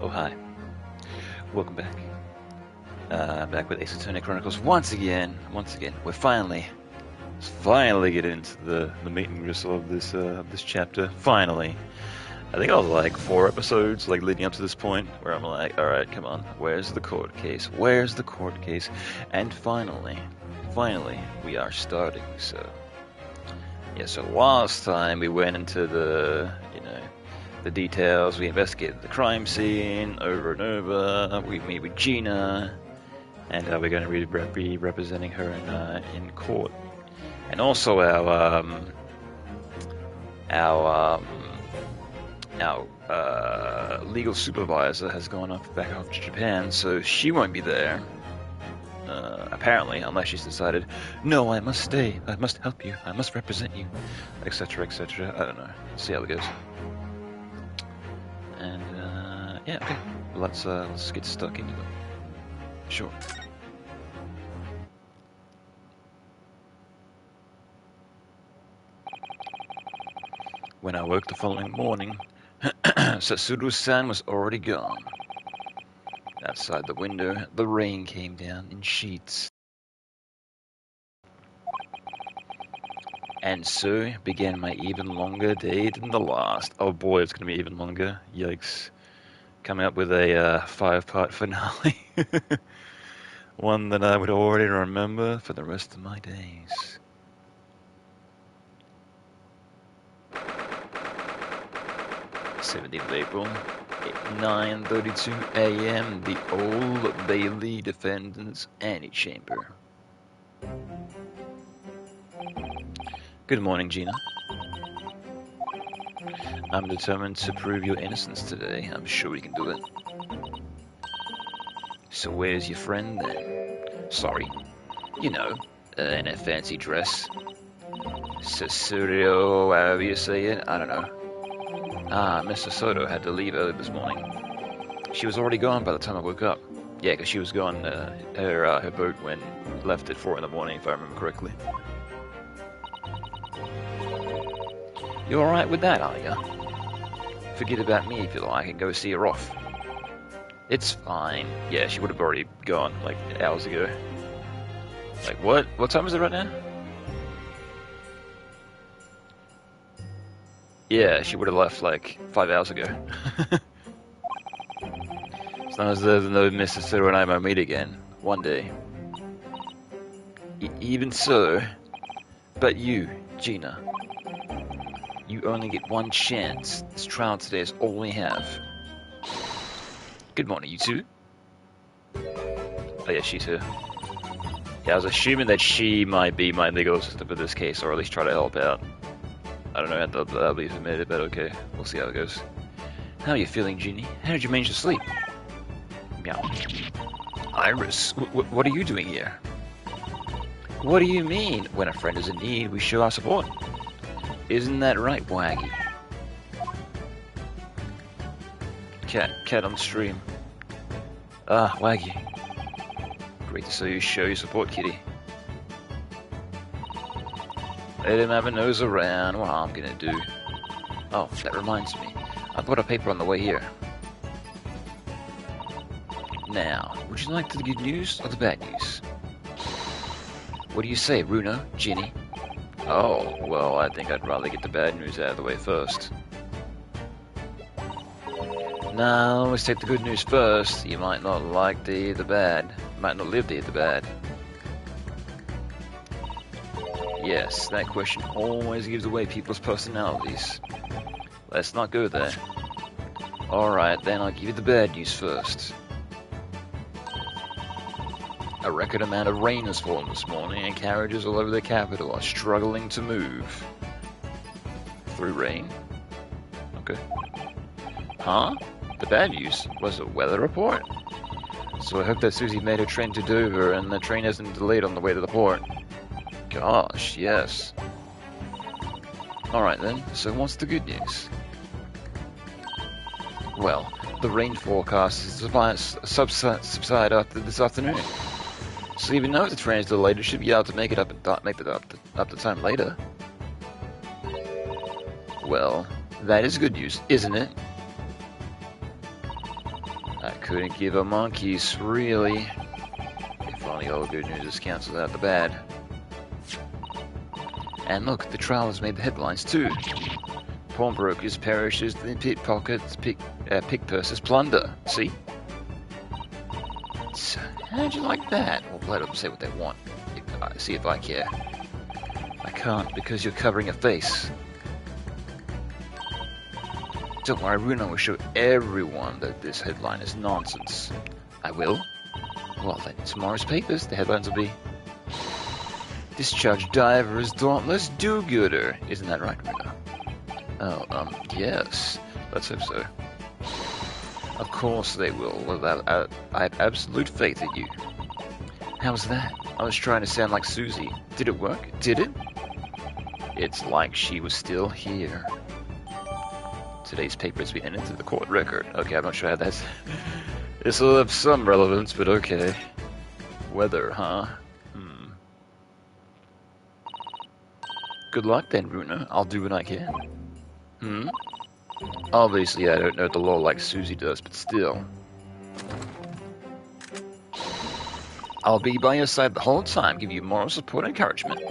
Oh, hi. Welcome back. Back with Attorney Chronicles once again. We're finally getting into the meat and gristle of this chapter. Finally. I think I was like 4 episodes leading up to this point where I'm like, alright, come on, where's the court case? Where's the court case? And finally, we are starting, so... Yeah, so last time we went into the details, we investigated the crime scene over and over, we meet with Gina, and we're going to be representing her in court. And also our legal supervisor has gone back off to Japan, so she won't be there. Apparently, unless she's decided, no, I must stay, I must help you, I must represent you, etc., etc. I don't know. See how it goes. And yeah, okay. Let's get stuck into it. Sure. When I woke the following morning, Sasuru-san was already gone. Outside the window, the rain came down in sheets. And so began my even longer day than the last. Oh boy, it's going to be even longer. Yikes. Coming up with a 5-part finale. One that I would already remember for the rest of my days. '17th April, 9:32 a.m. The Old Bailey Defendant's Antechamber. Good morning, Gina. I'm determined to prove your innocence today. I'm sure we can do it. So where's your friend then? Sorry. You know, in a fancy dress. Sasurio, however you say it, I don't know. Ah, Mr. Soto had to leave early this morning. She was already gone by the time I woke up. Yeah, because she was gone, her boat left at 4 in the morning, if I remember correctly. You alright with that, are ya? Forget about me if you like and go see her off. It's fine. Yeah, she would have already gone, hours ago. What? What time is it right now? Yeah, she would have left 5 hours ago. As long as there's no Mr. Ciro and I might meet again, one day. Even so, but you, Gina, you only get one chance. This trial today is all we have. Good morning, you two. Oh yeah, she's here. Yeah, I was assuming that she might be my legal assistant for this case, or at least try to help out. I don't know if that'll be submitted, but okay. We'll see how it goes. How are you feeling, Jeannie? How did you manage to sleep? Meow. Iris, what are you doing here? What do you mean? When a friend is in need, we show our support. Isn't that right, Waggy? Cat on the stream. Ah, Waggy. Great to see you show your support, kitty. Let him have a nose around. What I'm gonna do. Oh, that reminds me. I bought a paper on the way here. Now, would you like the good news or the bad news? What do you say, Bruno, Ginny? Oh, well, I think I'd rather get the bad news out of the way first. Now, let's take the good news first. You might not like to hear the bad. You might not live to hear the bad. Yes, that question always gives away people's personalities. Let's not go there. Alright, then I'll give you the bad news first. A record amount of rain has fallen this morning, and carriages all over the capital are struggling to move. Through rain? Okay. Huh? The bad news was a weather report. So I hope that Susie made her train to Dover, and the train isn't delayed on the way to the port. Gosh, yes. Alright then, so what's the good news? Well, the rain forecast is to subside after this afternoon. So even though the train is delayed, it should be able to make it up the time later. Well, that is good news, isn't it? Couldn't give a monkeys, really. If only all good news is cancelled out the bad. And look, the trial has made the headlines too. Pawnbrokers perishes, the pickpockets, pickpurses plunder. See? So, how'd you like that? Well, let them say what they want. See if I care. I can't because you're covering a face. Don't worry, Bruno will show everyone that this headline is nonsense. I will? Well, then tomorrow's papers, the headlines will be Discharged Diver's Dauntless Do-Gooder. Isn't that right, Bruno? Oh, yes. Let's hope so. Of course they will. Well, I have absolute faith in you. How's that? I was trying to sound like Susie. Did it work? Did it? It's like she was still here. Today's paper has been entered into the court record. Okay, I'm not sure how that's... This will have some relevance, but okay. Weather, huh? Good luck then, Bruno. I'll do what I can. Obviously, I don't know the law like Susie does, but still. I'll be by your side the whole time, give you moral support and encouragement.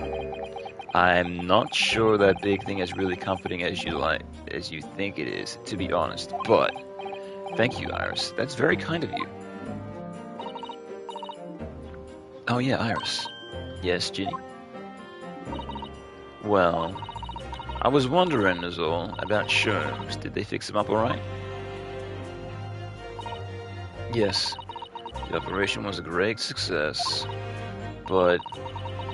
I'm not sure that big thing is really comforting as you think it is, to be honest, but thank you, Iris. That's very kind of you. Oh yeah, Iris. Yes, Ginny? Well, I was wondering is all about Sherms. Did they fix him up alright? Yes, the operation was a great success, but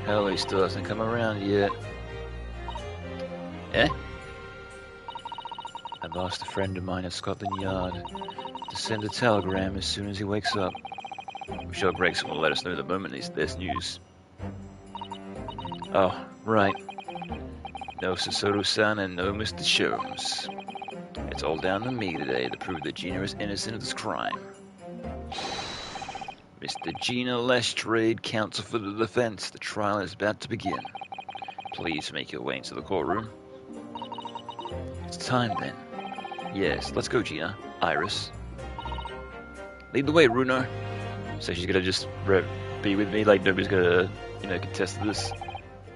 hell, he still hasn't come around yet. Eh? I've asked a friend of mine at Scotland Yard to send a telegram as soon as he wakes up. I'm sure Gregson will let us know the moment there's news. Oh, right. No Sasoro-san and no Mr. Sherms. It's all down to me today to prove that Gina is innocent of this crime. Mr. Gina Lestrade, counsel for the defense. The trial is about to begin. Please make your way into the courtroom. It's time then. Yes, let's go, Gina. Iris. Lead the way, Bruno. So she's gonna just be with me like nobody's gonna, contest this.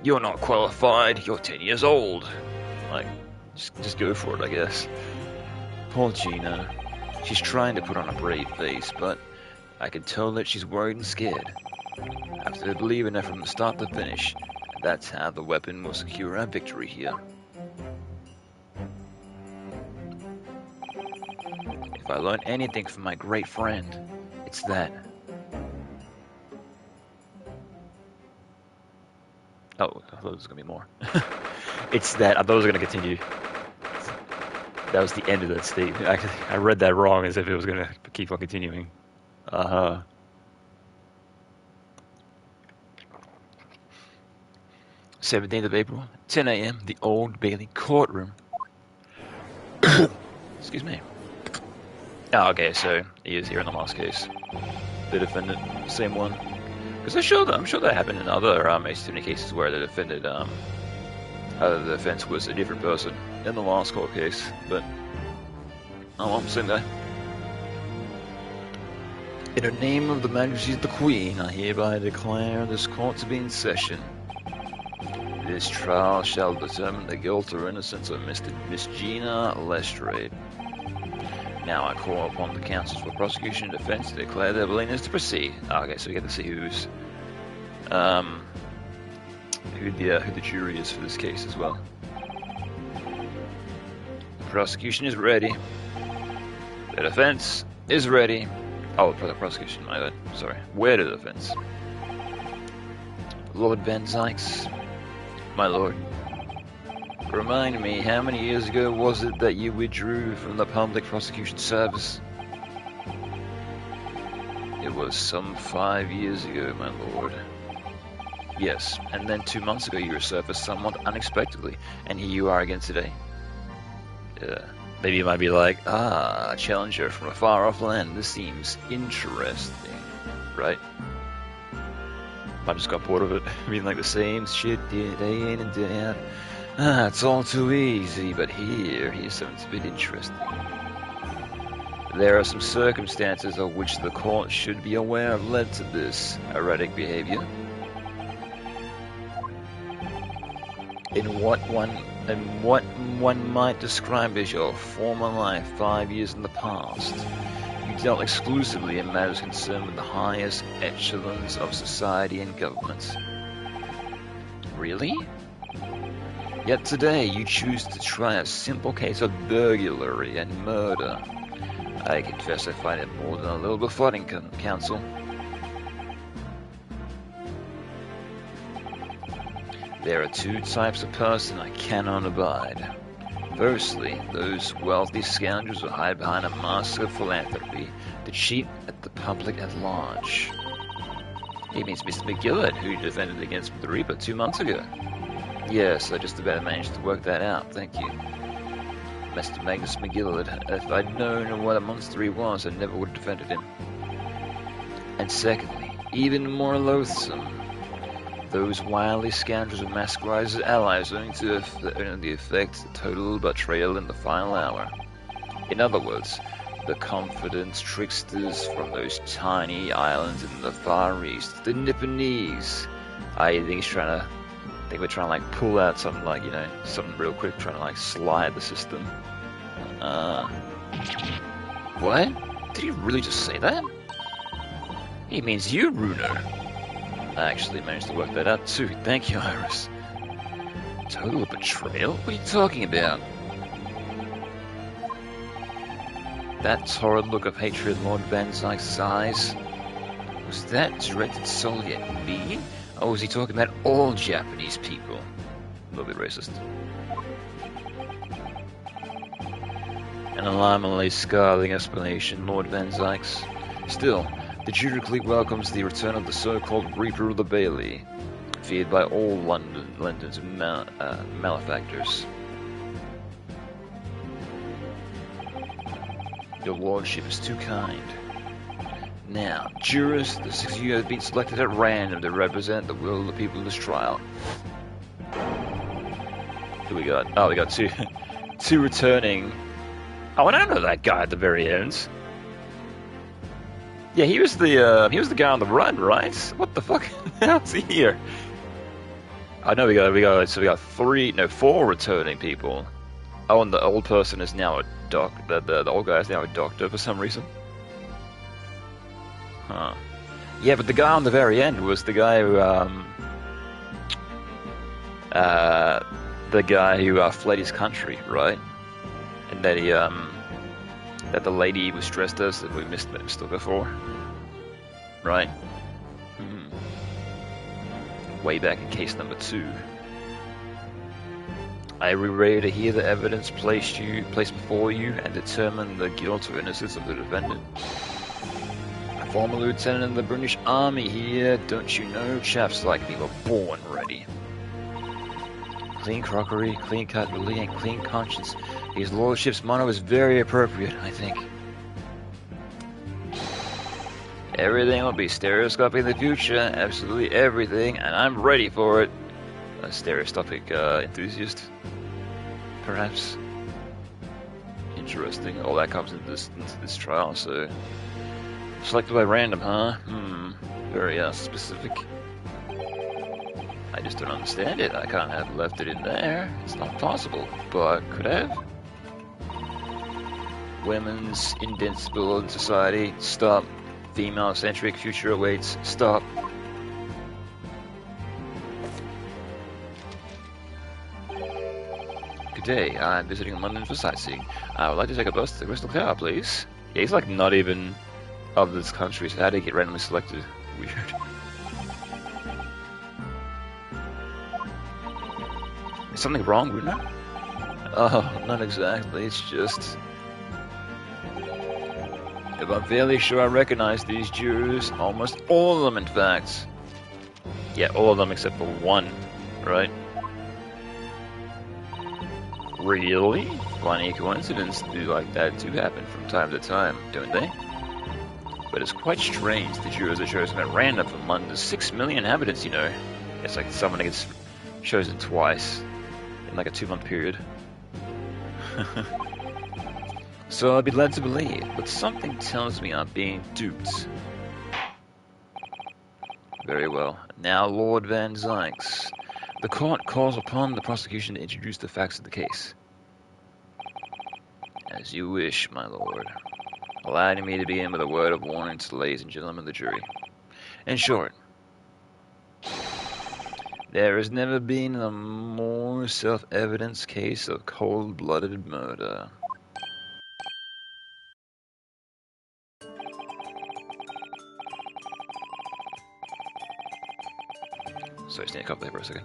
You're not qualified. You're 10 years old. Like, just go for it, I guess. Poor Gina. She's trying to put on a brave face, but I can tell that she's worried and scared. I have to believe in her from the start to finish. That's how the weapon will secure our victory here. If I learn anything from my great friend, it's that. Oh, I thought there was going to be more. It's that. I thought it was going to continue. That was the end of that statement. I read that wrong as if it was going to keep on continuing. 17th of April, 10 a.m., the Old Bailey courtroom. Excuse me. Oh, okay, so he is here in the last case. The defendant, same one. Because I'm sure that happened in other attorney cases where the defendant, the defense was a different person in the last court case, but I'm same guy. In the name of the Majesty of the Queen, I hereby declare this court to be in session. This trial shall determine the guilt or innocence of Miss Gina Lestrade. Now I call upon the counsels for prosecution and defense to declare their willingness to proceed. Okay, so we get to see who the jury is for this case as well. The prosecution is ready. The defense is ready. Oh, the prosecution, my bad. Sorry. Where to the defense? Lord Van Zykes, my lord. Remind me, how many years ago was it that you withdrew from the public prosecution service? It was some 5 years ago, my lord. Yes, and then 2 months ago you resurfaced somewhat unexpectedly, and here you are again today. Maybe you might be like, a challenger from a far-off land. This seems interesting, right? I just got bored of it. I mean, like the same shit day in and day out. It's all too easy, but here's something a bit interesting. There are some circumstances of which the court should be aware have led to this erratic behavior. In what one might describe as your former life 5 years in the past, you dealt exclusively in matters concerned with the highest echelons of society and government. Really? Yet today you choose to try a simple case of burglary and murder. I confess I find it more than a little befuddling, counsel. There are two types of person I cannot abide. Firstly, those wealthy scoundrels who hide behind a mask of philanthropy to cheat at the public at large. He means Mr. McGillard, who defended against the Reaper 2 months ago. Yes, I just about managed to work that out, thank you. Mr. Magnus McGillard, if I'd known what a monster he was, I never would have defended him. And secondly, even more loathsome, those wily scoundrels who masquerade as allies owing to the effect of total betrayal in the final hour. In other words, the confidence tricksters from those tiny islands in the Far East, the Nipponese. I think we're trying to like pull out something like, you know, something real quick, trying to like slide the system. What? Did he really just say that? He means you, Runo. I actually managed to work that out too. Thank you, Iris. Total betrayal? What are you talking about? That torrid look of hatred in Lord Van Zyke's eyes. Was that directed solely at me? Or was he talking about all Japanese people? A little bit racist. An alarmingly scathing explanation, Lord Van Zyke's. Still, the jury welcomes the return of the so-called Reaper of the Bailey, feared by all London's malefactors. Your lordship is too kind. Now, jurors, the 6 of you have been selected at random to represent the will of the people in this trial. Who we got? Oh, we got two returning. Oh, and I know that guy at the very end. Yeah, he was the guy on the run, right? What the fuck? How's he here? I know we got 4 returning people. Oh, and the old person is now a doctor. The old guy is now a doctor for some reason. Huh. Yeah, but the guy on the very end was the guy who fled his country, right? And that he that the lady was dressed as that we missed before, right? Way back in case number 2. Are we ready to hear the evidence placed before you and determine the guilt or innocence of the defendant? A former lieutenant in the British Army here, don't you know? Chaps like me were born ready. Clean crockery, clean cutlery, and clean conscience. His lordship's motto is very appropriate, I think. Everything will be stereoscopic in the future, absolutely everything, and I'm ready for it. A stereoscopic enthusiast, perhaps. Interesting. All that comes into this trial, so selected by random, huh? Very specific. I just don't understand it. I can't have left it in there. It's not possible, but could have. Women's indefensible in society. Stop. Female-centric future awaits. Stop. Good day. I'm visiting London for sightseeing. I would like to take a bus to the Crystal Tower, please. Yeah, he's like not even of this country, so how did he get randomly selected? Weird. Is something wrong, Bruno? Oh, not exactly. It's just... if I'm fairly sure I recognize these Jews, almost all of them, in fact. Yeah, all of them except for one, right? Really? Funny coincidence. Do like that do happen from time to time, don't they? But it's quite strange the Jews are chosen at random from London's 6 million inhabitants, you know. It's like someone gets chosen twice in like a 2-month period. So I'd be led to believe, but something tells me I'm being duped. Very well. Now, Lord Van Zykes, the court calls upon the prosecution to introduce the facts of the case. As you wish, my lord. Allow me to begin with a word of warning to the ladies and gentlemen of the jury. In short, there has never been a more self-evident case of cold-blooded murder. Sorry, stand up there for a second.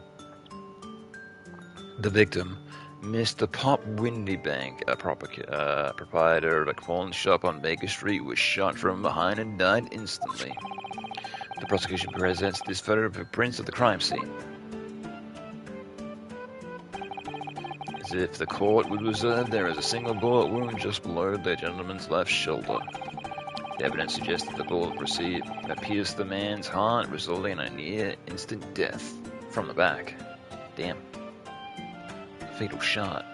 The victim, Mr. Pop Windybank, a proprietor of a pawn shop on Baker Street, was shot from behind and died instantly. The prosecution presents this photograph prints of the crime scene. As if the court would observe, there is a single bullet wound just below the gentleman's left shoulder. The evidence suggests that the bullet pierced the man's heart, resulting in a near-instant death from the back. Damn. Fatal shot.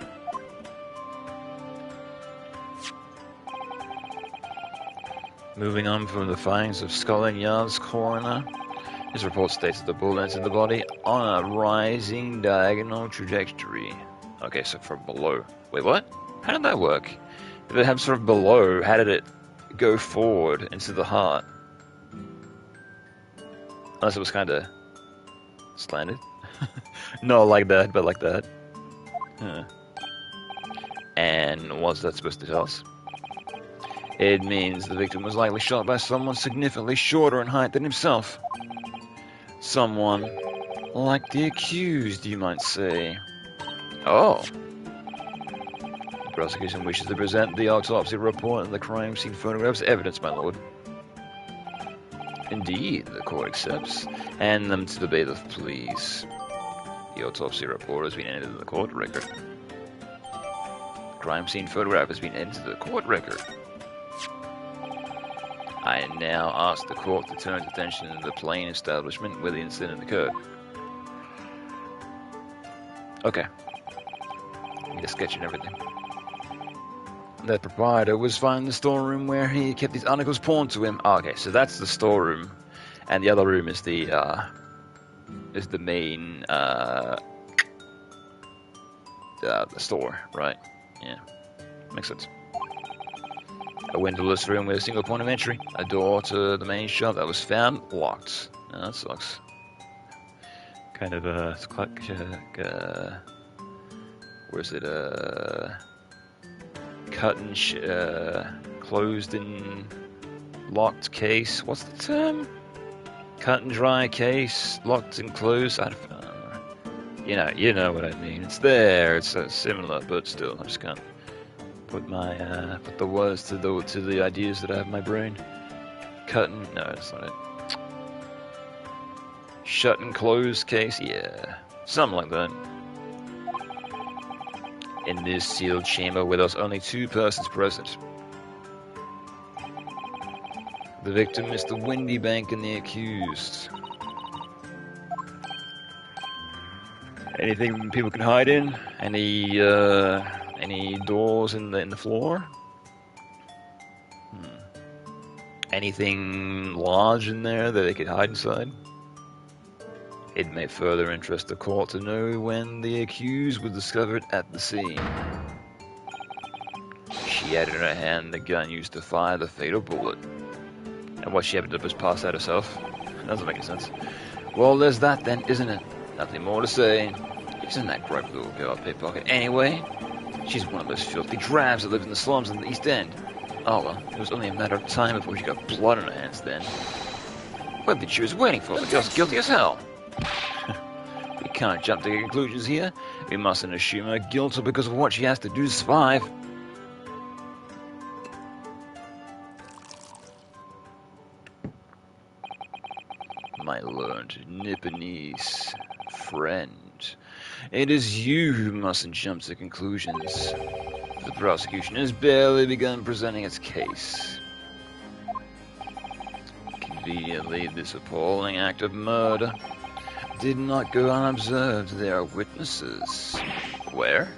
Moving on from the findings of Scotland Yard's coroner, his report states that the bullet entered the body on a rising diagonal trajectory. Okay, so from below. Wait, what? How did that work? If it happens from below, how did it go forward into the heart? Unless it was kind of slanted. Not like that, but like that. Huh. And what's that supposed to tell us? It means the victim was likely shot by someone significantly shorter in height than himself. Someone like the accused, you might say. Oh. The prosecution wishes to present the autopsy report and the crime scene photographs as evidence, my lord. Indeed, the court accepts. Hand them to the bailiff, please. The autopsy report has been entered in the court record. The crime scene photograph has been entered into the court record. I now ask the court to turn its attention to the plain establishment where the incident occurred. Okay. Need a sketch and everything. The proprietor was found in the storeroom where he kept these articles pawned to him. Oh, okay, so that's the storeroom, and the other room is the main the store, right? Yeah, makes sense. A windowless room with a single point of entry. A door to the main shop that was found locked. Oh, that sucks. Kind of where's it? Cut and closed and locked case. What's the term? Cut and dry case, locked and closed. You know what I mean. It's there. It's similar, but still, I just can't put the words to the ideas that I have in my brain. Cut and no, that's not it. Shut and closed case. Yeah, something like that. In this sealed chamber where there's only two persons present. The victim, Mr. Windybank, and the accused. Anything people can hide in? Any doors in the floor? Anything large in there that they could hide inside? It may further interest the court to know when the accused was discovered at the scene. She had in her hand the gun used to fire the fatal bullet. And what she happened to just pass out herself? Doesn't make any sense. Well, there's that then, isn't it? Nothing more to say. Isn't that great little girl pickpocket anyway? She's one of those filthy drabs that live in the slums in the East End. Oh well, it was only a matter of time before she got blood on her hands then. What did she was waiting for? The girl's guilty as hell. We can't jump to conclusions here. We mustn't assume her guilt because of what she has to do to survive. My learned Nipponese friend, it is you who mustn't jump to conclusions. The prosecution has barely begun presenting its case. Conveniently, this appalling act of murder did not go unobserved. There are witnesses. Where?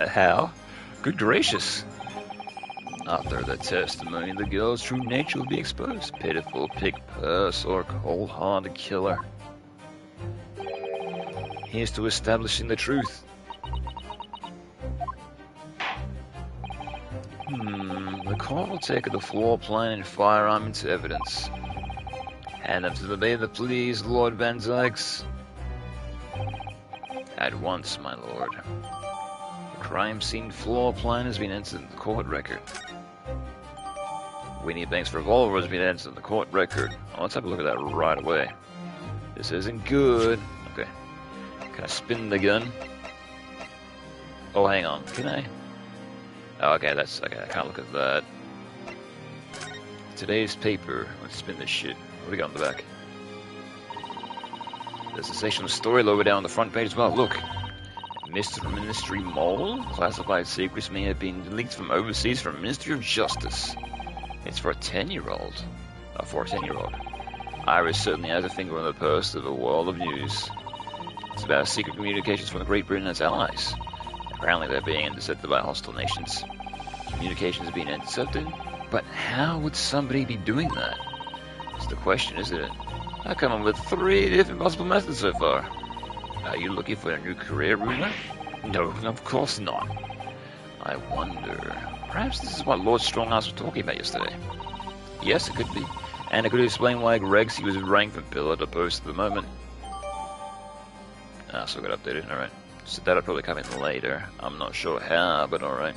How? Good gracious. After the testimony, the girl's true nature will be exposed. Pitiful pig purse or cold-hearted killer. Here's to establishing the truth. The court will take the floor plan and firearm into evidence. Hand them to the bailiff, please, Lord Van Dykes. At once, my lord. The crime scene floor plan has been entered in the court record. Winnie Banks' revolver has been entered in the court record. Oh, let's have a look at that right away. This isn't good. Okay. Can I spin the gun? Oh, hang on. Can I? Oh, okay, that's okay. I can't look at that. Today's paper. Let's spin this shit. What do we got on the back? There's a section of story lower down on the front page as well. Look. Mr. Ministry Mole? Classified secrets may have been leaked from overseas from Ministry of Justice. It's for a 10-year-old. Oh, for a 10-year-old. Iris certainly has a finger on the pulse of a world of news. It's about secret communications from Great Britain and its allies. Apparently they're being intercepted by hostile nations. Communications are being intercepted? But how would somebody be doing that? That's the question, isn't it? I've come up with 3 different possible methods so far. Are you looking for a new career, Ruler? No, of course not. I wonder... Perhaps this is what Lord Stronghouse was talking about yesterday. Yes, it could be. And it could explain why Greg's was running from pillar to post at the moment. Ah, so I got updated, alright. So that'll probably come in later. I'm not sure how, but alright.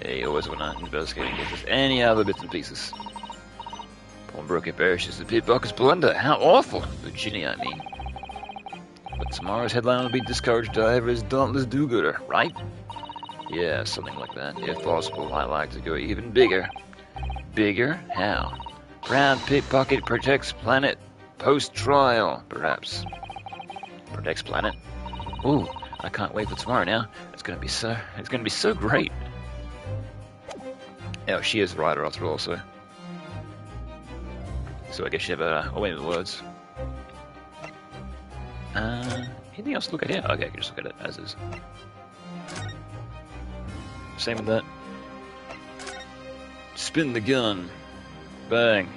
Hey, always when I'm investigating just any other bits and pieces. Pawnbroker perishes, the pickpocker's blunder. How awful! Virginia, I mean. But tomorrow's headline will be Discouraged Diver's Dauntless Do-Gooder, right? Yeah, something like that. If possible, I like to go even bigger. Bigger? How? Brown pickpocket protects planet post-trial, perhaps. Protects planet? Ooh, I can't wait for tomorrow now. It's gonna be so great. Oh, she is the writer after all, so. So I guess you have a way with words. Anything else to look at here? Okay, I can just look at it as is. Same with that. Spin the gun. Bang.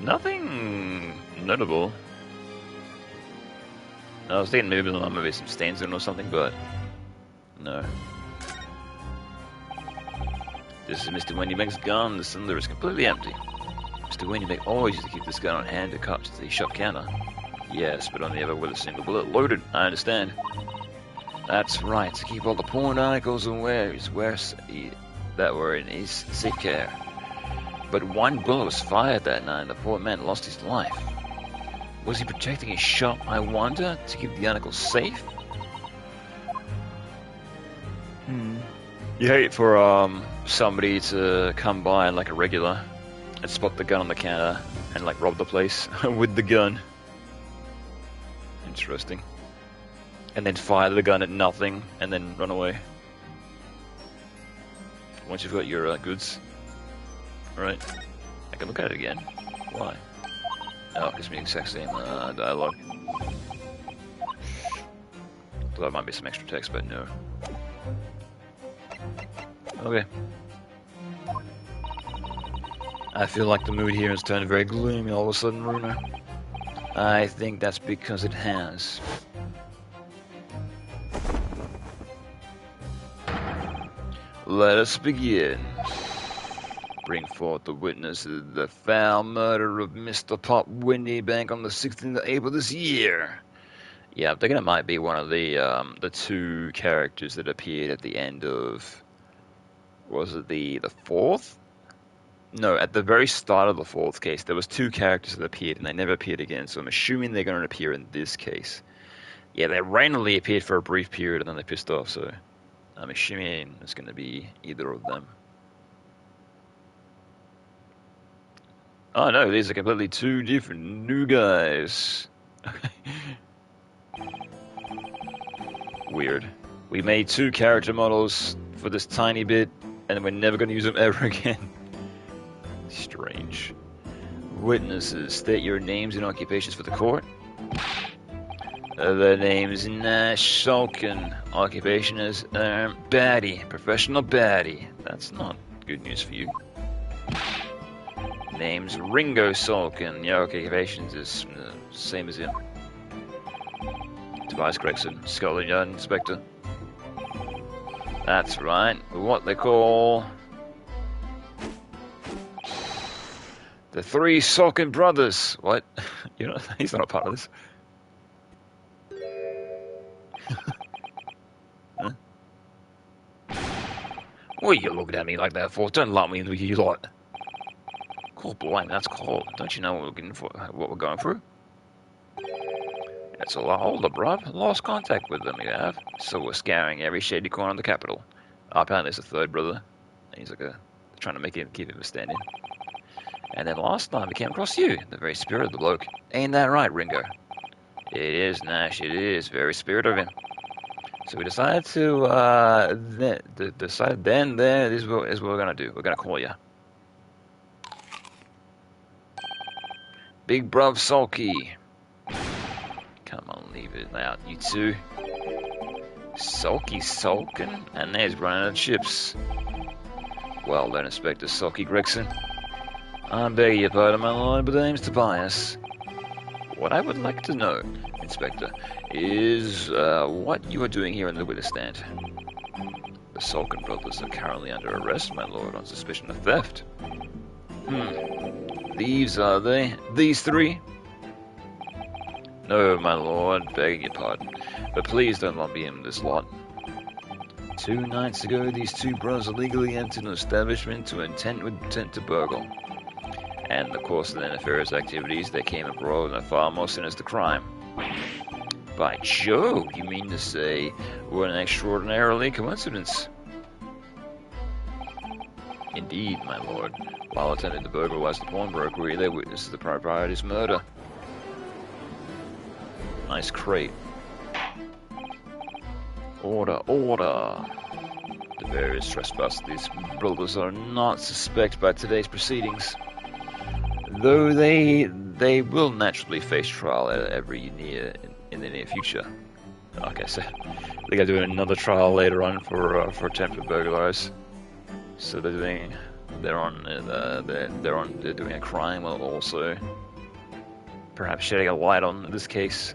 Nothing notable. I was thinking maybe some stains in or something, but no. This is Mr. Wendybank's gun. The cylinder is completely empty. Mr. Wendybank always used to keep this gun on hand to cut to the shop counter. Yes, but only ever with a single bullet loaded. I understand. That's right. To keep all the pawned articles and wares that were in his safe care. But one bullet was fired that night, and the poor man lost his life. Was he protecting his shop, I wonder, to keep the articles safe? You hate for somebody to come by like a regular and spot the gun on the counter and like rob the place with the gun. Interesting. And then fire the gun at nothing and then run away. Once you've got your goods. Alright. I can look at it again. Why? Oh, it gives me the exact same dialogue. Thought there might be some extra text, but no. Okay. I feel like the mood here has turned very gloomy all of a sudden, Runa. I think that's because it has. Let us begin. Bring forth the witness of the foul murder of Mr. Pop Wendybank on the 16th of April this year. Yeah, I'm thinking it might be one of the 2 characters that appeared at the end of... Was it the 4th? No, at the very start of the 4th case, there was 2 characters that appeared, and they never appeared again, so I'm assuming they're going to appear in this case. Yeah, they randomly appeared for a brief period, and then they pissed off, so... I'm assuming it's going to be either of them. Oh no, these are completely 2 different new guys. Weird. We made 2 character models for this tiny bit, and we're never going to use them ever again. Strange. Witnesses, state your names and occupations for the court. The name's Nash Sulkin. Occupation is baddie, professional baddie. That's not good news for you. Name's Ringo Sulkin. Your occupation is same as him. Tobias Gregson, Scotland Yard Inspector. That's right. What they call the three Sulkin brothers. What? You know, he's not a part of this. Huh? What are you looking at me like that for? Don't lump me in with you lot. Cold blind, that's cold. Don't you know what we're getting for? What we're going through? It's a lot older, bruv. Lost contact with them, we have. So we're scouring every shady corner of the capital. Apparently there's a third brother. He's like trying to keep him a stand-in. And then last time we came across you, the very spirit of the bloke. Ain't that right, Ringo? It is, Nash, it is. Very spirit of him. So we decided this is what we're gonna do. We're gonna call you Big Bruv Sulky. Come on, leave it out, you two. Sulky Sulkin? And there's running the chips. Well then, Inspector Sulky Gregson. I beg your pardon, my lord, but the name's Tobias. What I would like to know, Inspector, is what you are doing here in the witness stand. The Sulkin brothers are currently under arrest, my lord, on suspicion of theft. Thieves, are they? These three? No, my lord, beg your pardon, but please don't lump me in this lot. 2 nights ago, these two brothers illegally entered an establishment with intent to burgle. And in the course of their nefarious activities, they came abroad in a far more sinister crime. By Jove, you mean to say what an extraordinarily coincidence? Indeed, my lord. While attempting to burglarize the pawnbroker, they witnessed the proprietor's murder. Nice crate. Order, order. The various trespassers of these brothers are not suspected by today's proceedings, though they will naturally face trial in the near future. Like I said, they're doing another trial later on for attempted burglars. So they're doing a crime while also perhaps shedding a light on this case,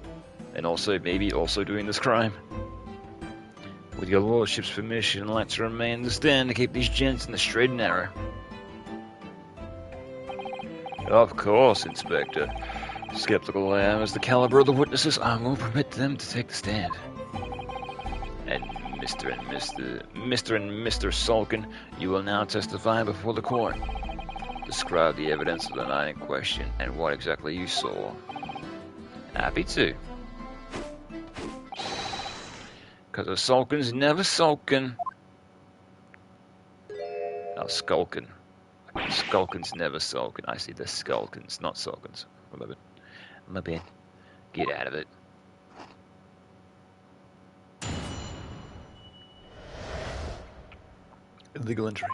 and also maybe also doing this crime. With your lordship's permission, I'd like to remain in the stand to keep these gents in the straight and narrow. Of course, Inspector. Skeptical I am as the caliber of the witnesses, I won't permit them to take the stand. And Mr. Sulkin, you will now testify before the court. Describe the evidence of the night in question and what exactly you saw. Happy to. Because a Sulkin's never sulkin. Oh, skulkin. Skulkin's never sulkin. I see the skulkins, not sulkins. My bad. Get out of it. Illegal entry.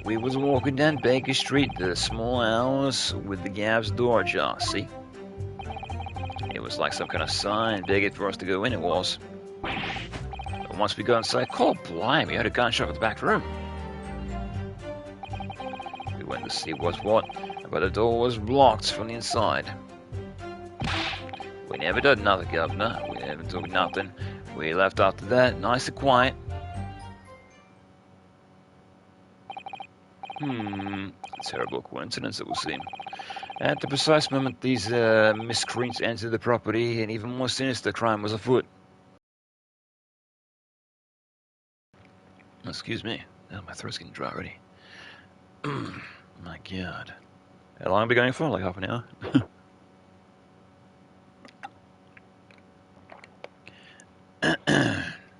We was walking down Baker Street the small hours with the Gav's door ajar, see? It was like some kind of sign begging for us to go in, it was. But once we got inside, cold blimey, we heard a gunshot in the back room. We went to see what's what, but the door was blocked from the inside. We never did nothing, Governor. We never took nothing. We left after that, nice and quiet. Terrible coincidence, it will seem. At the precise moment these miscreants entered the property, an even more sinister crime was afoot. Excuse me. Oh, my throat's getting dry already. My God. How long have we been going for? Like half an hour?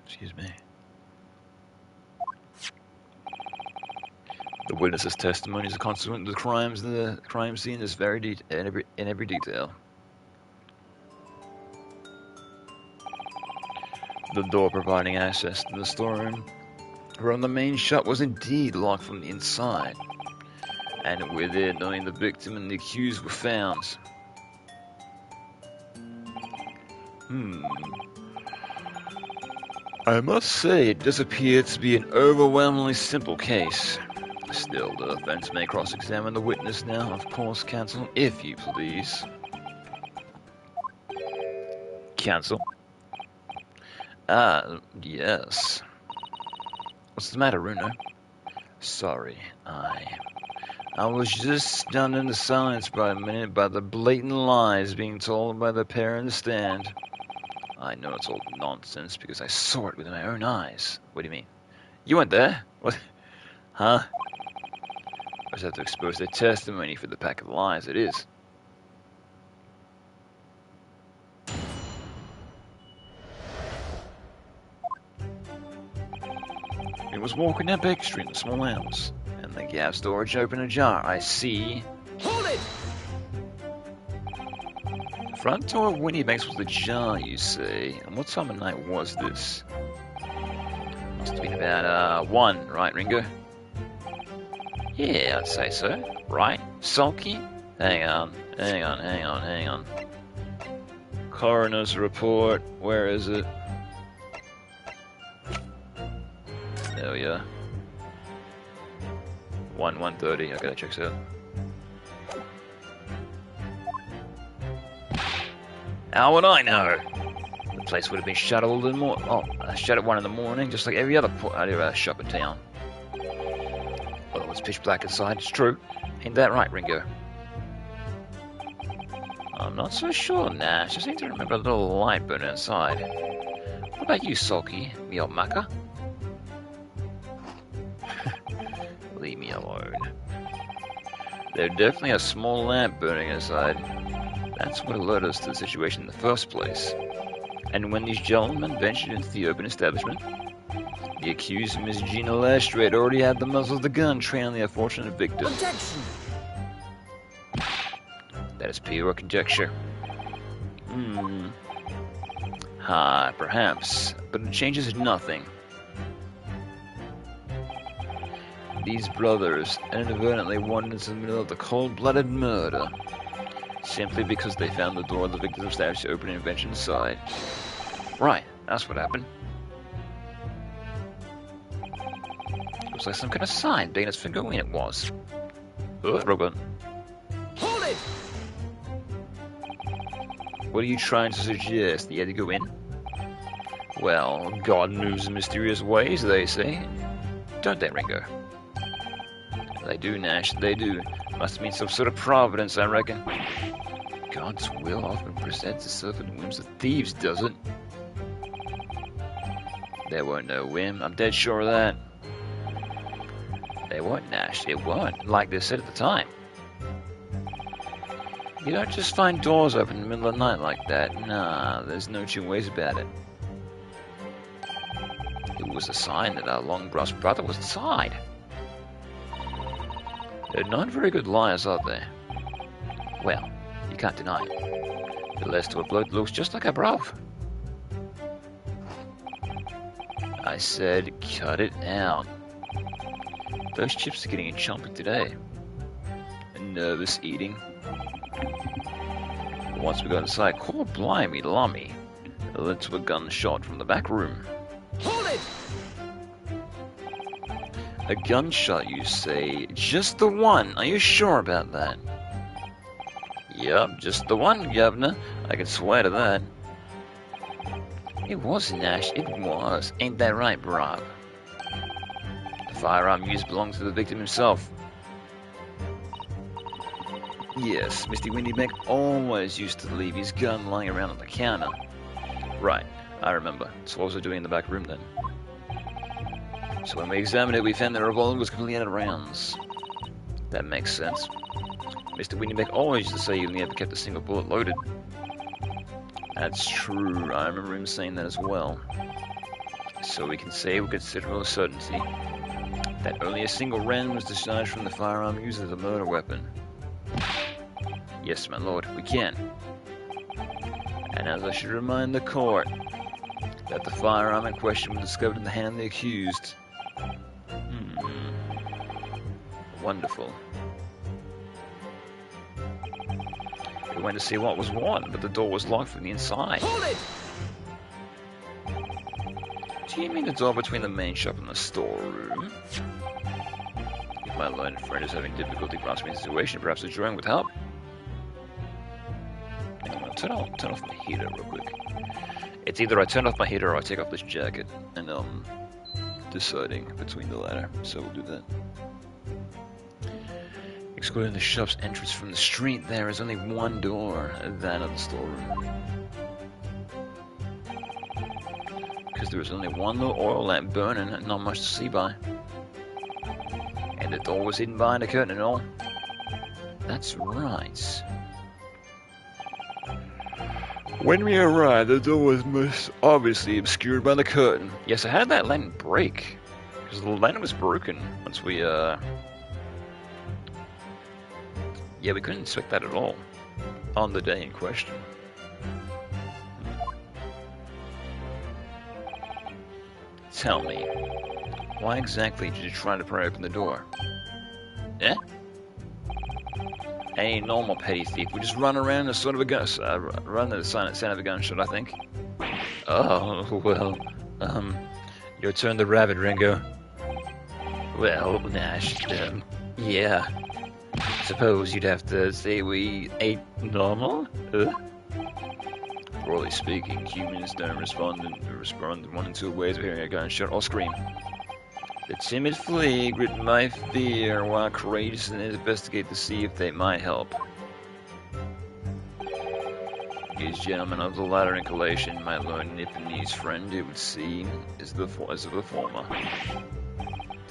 Excuse me. The witness's testimony is consequent to the crimes. The crime scene is varied in every detail. The door providing access to the storeroom from the main shop was indeed locked from the inside, and within only the victim and the accused were found. I must say, it does appear to be an overwhelmingly simple case. Still, the defense may cross-examine the witness now, of course, counsel, if you please. Counsel? Yes. What's the matter, Runo? Sorry, I was just stunned into silence by a minute by the blatant lies being told by the pair in the stand. I know it's all nonsense because I saw it with my own eyes. What do you mean? You weren't there? What? Huh? I just have to expose their testimony for the pack of lies it is. It was walking up Baker Street in the small hours, and the gas storage opened ajar. I see. Hold it! The front door of Winnie Banks was ajar, you say. And what time of night was this? Must have been about 1, right, Ringo? Yeah, I'd say so. Right? Sulky? Hang on. Coroner's report. Where is it? There we are. 1:30. Okay, that checks out. How would I know? The place would have been shut all in the morning. Oh, shut at 1 in the morning, just like every other shop in town. Well, it was pitch black inside. It's true. Ain't that right, Ringo? I'm not so sure, Nash. I seem to remember a little light burning outside. What about you, Sulky, me old mucker? Leave me alone. There's definitely a small lamp burning inside. That's what alerted us to the situation in the first place. And when these gentlemen ventured into the open establishment, the accused Miss Gina Lestrade already had the muzzle of the gun trained on the unfortunate victim. Objection! That is pure conjecture. Perhaps, but it changes nothing. These brothers inadvertently wandered into the middle of the cold-blooded murder, simply because they found the door of the victim's establishment open and ventured inside. Right, that's what happened. Looks like some kind of sign being as finger when it was. Robert. Hold it! What are you trying to suggest? That you had to go in? Well, God moves in mysterious ways, they say. Don't they, Ringo? They do, Nash, they do. Must mean some sort of providence, I reckon. God's will often presents itself in the whims of thieves, does it? There weren't no whim, I'm dead sure of that. They weren't, Nash, it weren't, like they said at the time. You don't just find doors open in the middle of the night like that. Nah, there's no two ways about it. It was a sign that our long-lost brother was inside. They're not very good liars, are they? Well, you can't deny it. The last to a bloke looks just like a brother. I said, cut it out. Those chips are getting chompy today. Nervous eating. Once we got inside, call blimey lummy. It led to a gunshot from the back room. Hold it! A gunshot, you say? Just the one? Are you sure about that? Yup, just the one, Governor. I can swear to that. It was, Nash. It was. Ain't that right, Rob? The firearm used belonged to the victim himself. Yes, Mr. Windybank always used to leave his gun lying around on the counter. Right, I remember. So what was it doing in the back room then? So when we examined it, we found the revolver was completely out of rounds. That makes sense. Mr. Windybank always used to say he only ever kept a single bullet loaded. That's true, I remember him saying that as well. So we can say with considerable certainty that only a single round was discharged from the firearm used as a murder weapon. Yes, my lord, we can. And as I should remind the court, that the firearm in question was discovered in the hand of the accused. Wonderful. It went to see what was what, but the door was locked from the inside. Hold it! Do you mean the door between the main shop and the storeroom? If my learned friend is having difficulty grasping the situation, perhaps a drawing would help. Hang on, turn off my heater real quick. It's either I turn off my heater or I take off this jacket, and deciding between the latter, so we'll do that. Excluding the shop's entrance from the street, there is only one door, that of the storeroom. Because there is only one little oil lamp burning and not much to see by. And the door was hidden behind a curtain and all. That's right. When we arrived, the door was most obviously obscured by the curtain. Yes, so how did that lantern break? Because the lantern was broken once we, yeah, we couldn't inspect that at all on the day in question. Tell me, why exactly did you try to pry open the door? Eh? Any normal petty thief would just run around as sort of a gun, run at the sound of a gunshot, I think. Oh, well, your turn to rabbit, Ringo. Well, Nash, yeah. Suppose you'd have to say we ain't normal? Broadly speaking, humans don't respond in one and two ways of hearing a gunshot or scream. The timid flee grit my fear while courageously investigate to see if they might help. These gentlemen of the latter inclination, my Lord Nipponese friend, it would seem, is of the former.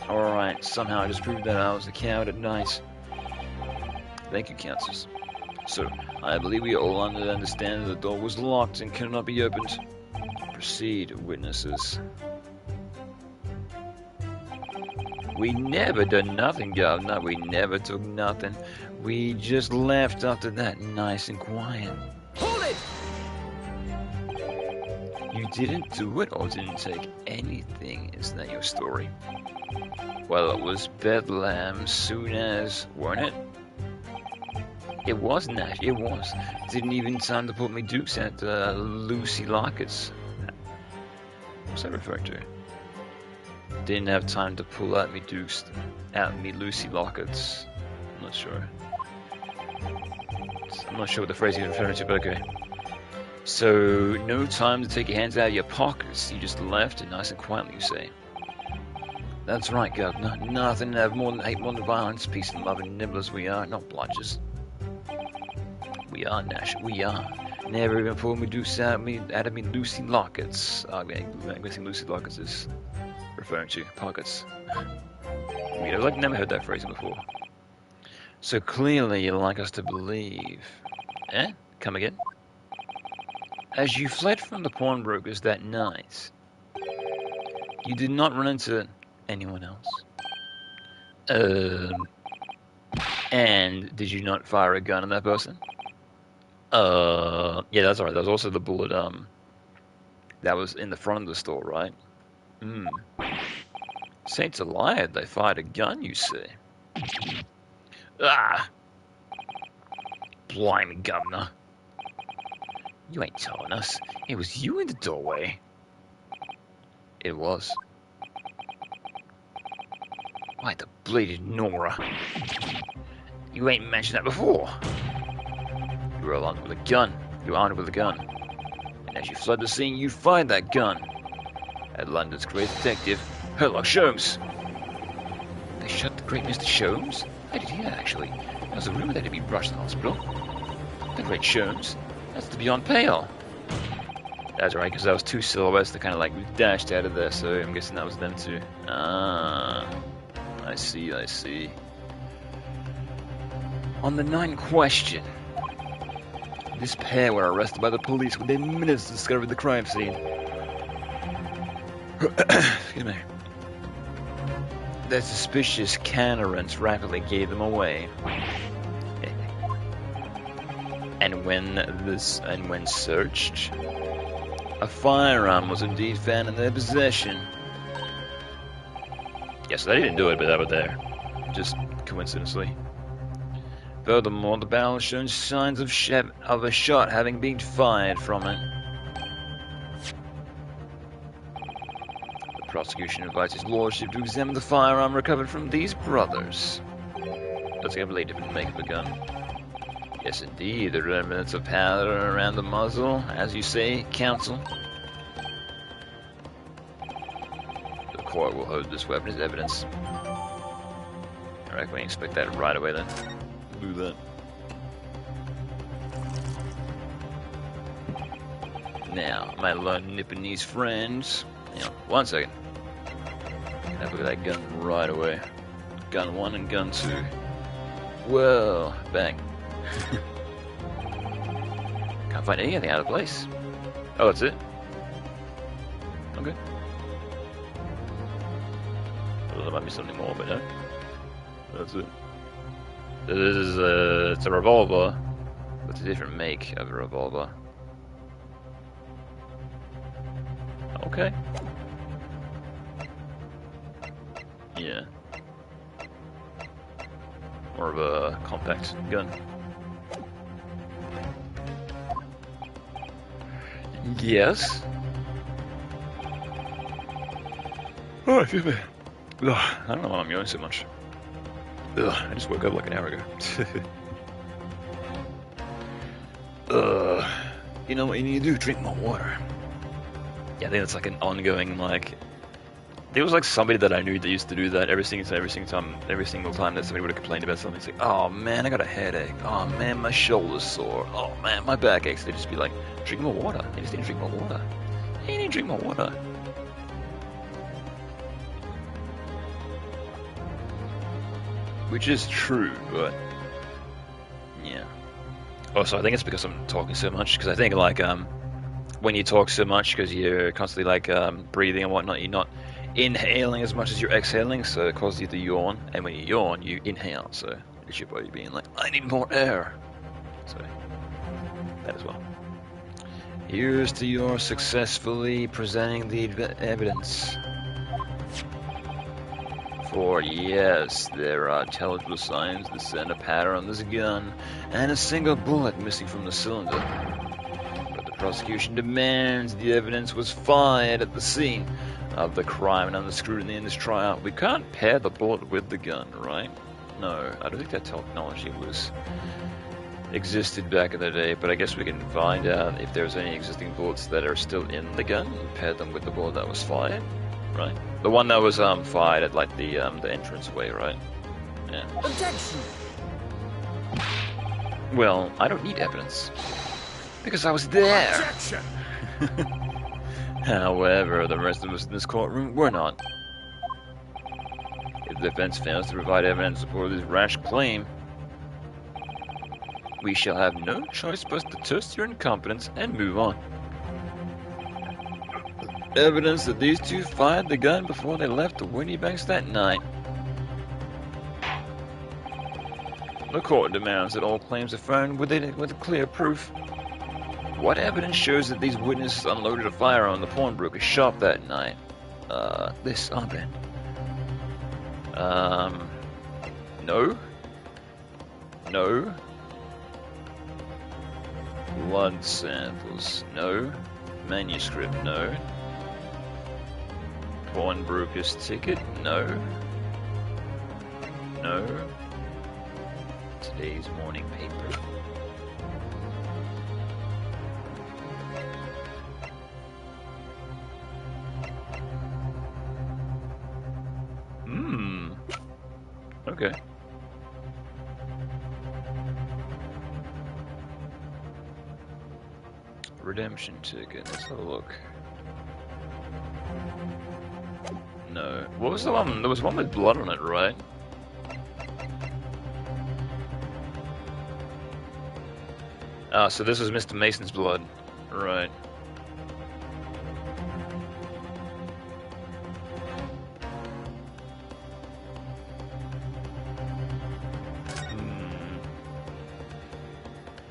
Alright, somehow I just proved that I was a coward at night. Thank you, Countess. So, I believe we all understand that the door was locked and cannot be opened. Proceed, witnesses. We never done nothing, Governor. We never took nothing. We just left after that, nice and quiet. Hold it! You didn't do it or didn't take anything, is that your story? Well, it was Bethlehem soon as, weren't it? It was, Nash, it was. Didn't even time to put me dukes at Lucy Lockett's. What's that referring to? Didn't have time to pull out me dukes at me Lucy Lockett's. I'm not sure. I'm not sure what the phrase is referring to, but okay. So, no time to take your hands out of your pockets. You just left it nice and quietly, you say. That's right, Governor. Nothing to have more than hate, more than violence, peace and love, and nibblers we are, not bludgers. We are, Nash, we are. Never even pulled me dukes out of me Lucy Lockett's. I'm guessing Lucy Lockett's is referring to pockets. I've never heard that phrase before. So clearly you'd like us to believe. Eh? Come again? As you fled from the pawnbrokers that night, you did not run into anyone else? And did you not fire a gun at that person? Yeah, that's alright. That was also the bullet, that was in the front of the store, right? Saints alive, they fired a gun, you see. Ah! Blimey, Governor. You ain't telling us. It was you in the doorway. It was. Why, the bleeding Nora. You ain't mentioned that before. You were armed with a gun. You were armed with a gun. And as you fled the scene, you fired that gun. At London's great detective, Sherlock Sholmes. They shot the great Mr. Sholmes? I did hear that, actually. There was a rumor that he'd been rushed to the hospital. The great Sholmes? That's the Beyond Pale. That's right, because that was two silhouettes that kind of like dashed out of there, so I'm guessing that was them too. Ah, I see, I see. On the night in question, this pair were arrested by the police within minutes to discover the crime scene. Excuse me. Their suspicious countenance rapidly gave them away. And when searched, a firearm was indeed found in their possession. Yes, they didn't do it, but they were there, just coincidentally. Furthermore, the barrel shows signs of a shot having been fired from it. The prosecution invites his lordship to examine the firearm recovered from these brothers. Does he have a different make of a gun? Yes, indeed. The remnants of powder around the muzzle, as you say, counsel. The court will hold this weapon as evidence. I reckon we expect that right away then. Do that. Now, my learned Nipponese friends. Hang on, 1 second. Have a look at that gun right away. Gun 1 and gun 2. Whoa, bang. Can't find anything out of place. Oh, that's it? Okay. Well, there might be something more, but no. That's it. This is it's a revolver, but it's a different make of a revolver. Okay. Yeah. More of a compact gun. Yes. Oh, excuse me. Ugh, I don't know why I'm yawning so much. Ugh, I just woke up like an hour ago. You know what you need to do? Drink more water. Yeah, I think that's like an ongoing, like... There was like somebody that I knew that used to do that every single time that somebody would have complained about something. It's like, oh man, I got a headache. Oh man, my shoulder's sore. Oh man, my back aches. They'd just be like, drink more water. You just need to drink more water. You need to drink more water. Which is true, but yeah. Also, I think it's because I'm talking so much. Because I think like when you talk so much, because you're constantly like breathing and whatnot, you're not inhaling as much as you're exhaling, so it causes you to yawn. And when you yawn, you inhale, so it's your body being like, I need more air. So that as well. Here's to your successfully presenting the evidence. For yes, there are intelligible signs that send a pattern on this gun, and a single bullet missing from the cylinder. But the prosecution demands the evidence was fired at the scene of the crime, and under scrutiny in this trial, we can't pair the bullet with the gun, right? No, I don't think that technology existed back in the day, but I guess we can find out if there's any existing bullets that are still in the gun and pair them with the bullet that was fired, right? The one that was fired at like the entranceway, right? Yeah. Objection! Well, I don't need evidence because I was there. Objection! However, the rest of us in this courtroom were not. If the defense fails to provide evidence in support of this rash claim, we shall have no choice but to test your incompetence and move on. Evidence that these two fired the gun before they left the Winnie Banks that night. The court demands that all claims are found with clear proof. What evidence shows that these witnesses unloaded a firearm in the pawnbroker's shop that night? This armband. No. No. Blood samples, no. Manuscript, no. Pawnbroker's ticket, no. No. Today's morning paper. Okay. Redemption ticket, let's have a look. No. What was the one? There was one with blood on it, right? Ah, so this was Mr. Mason's blood. Right.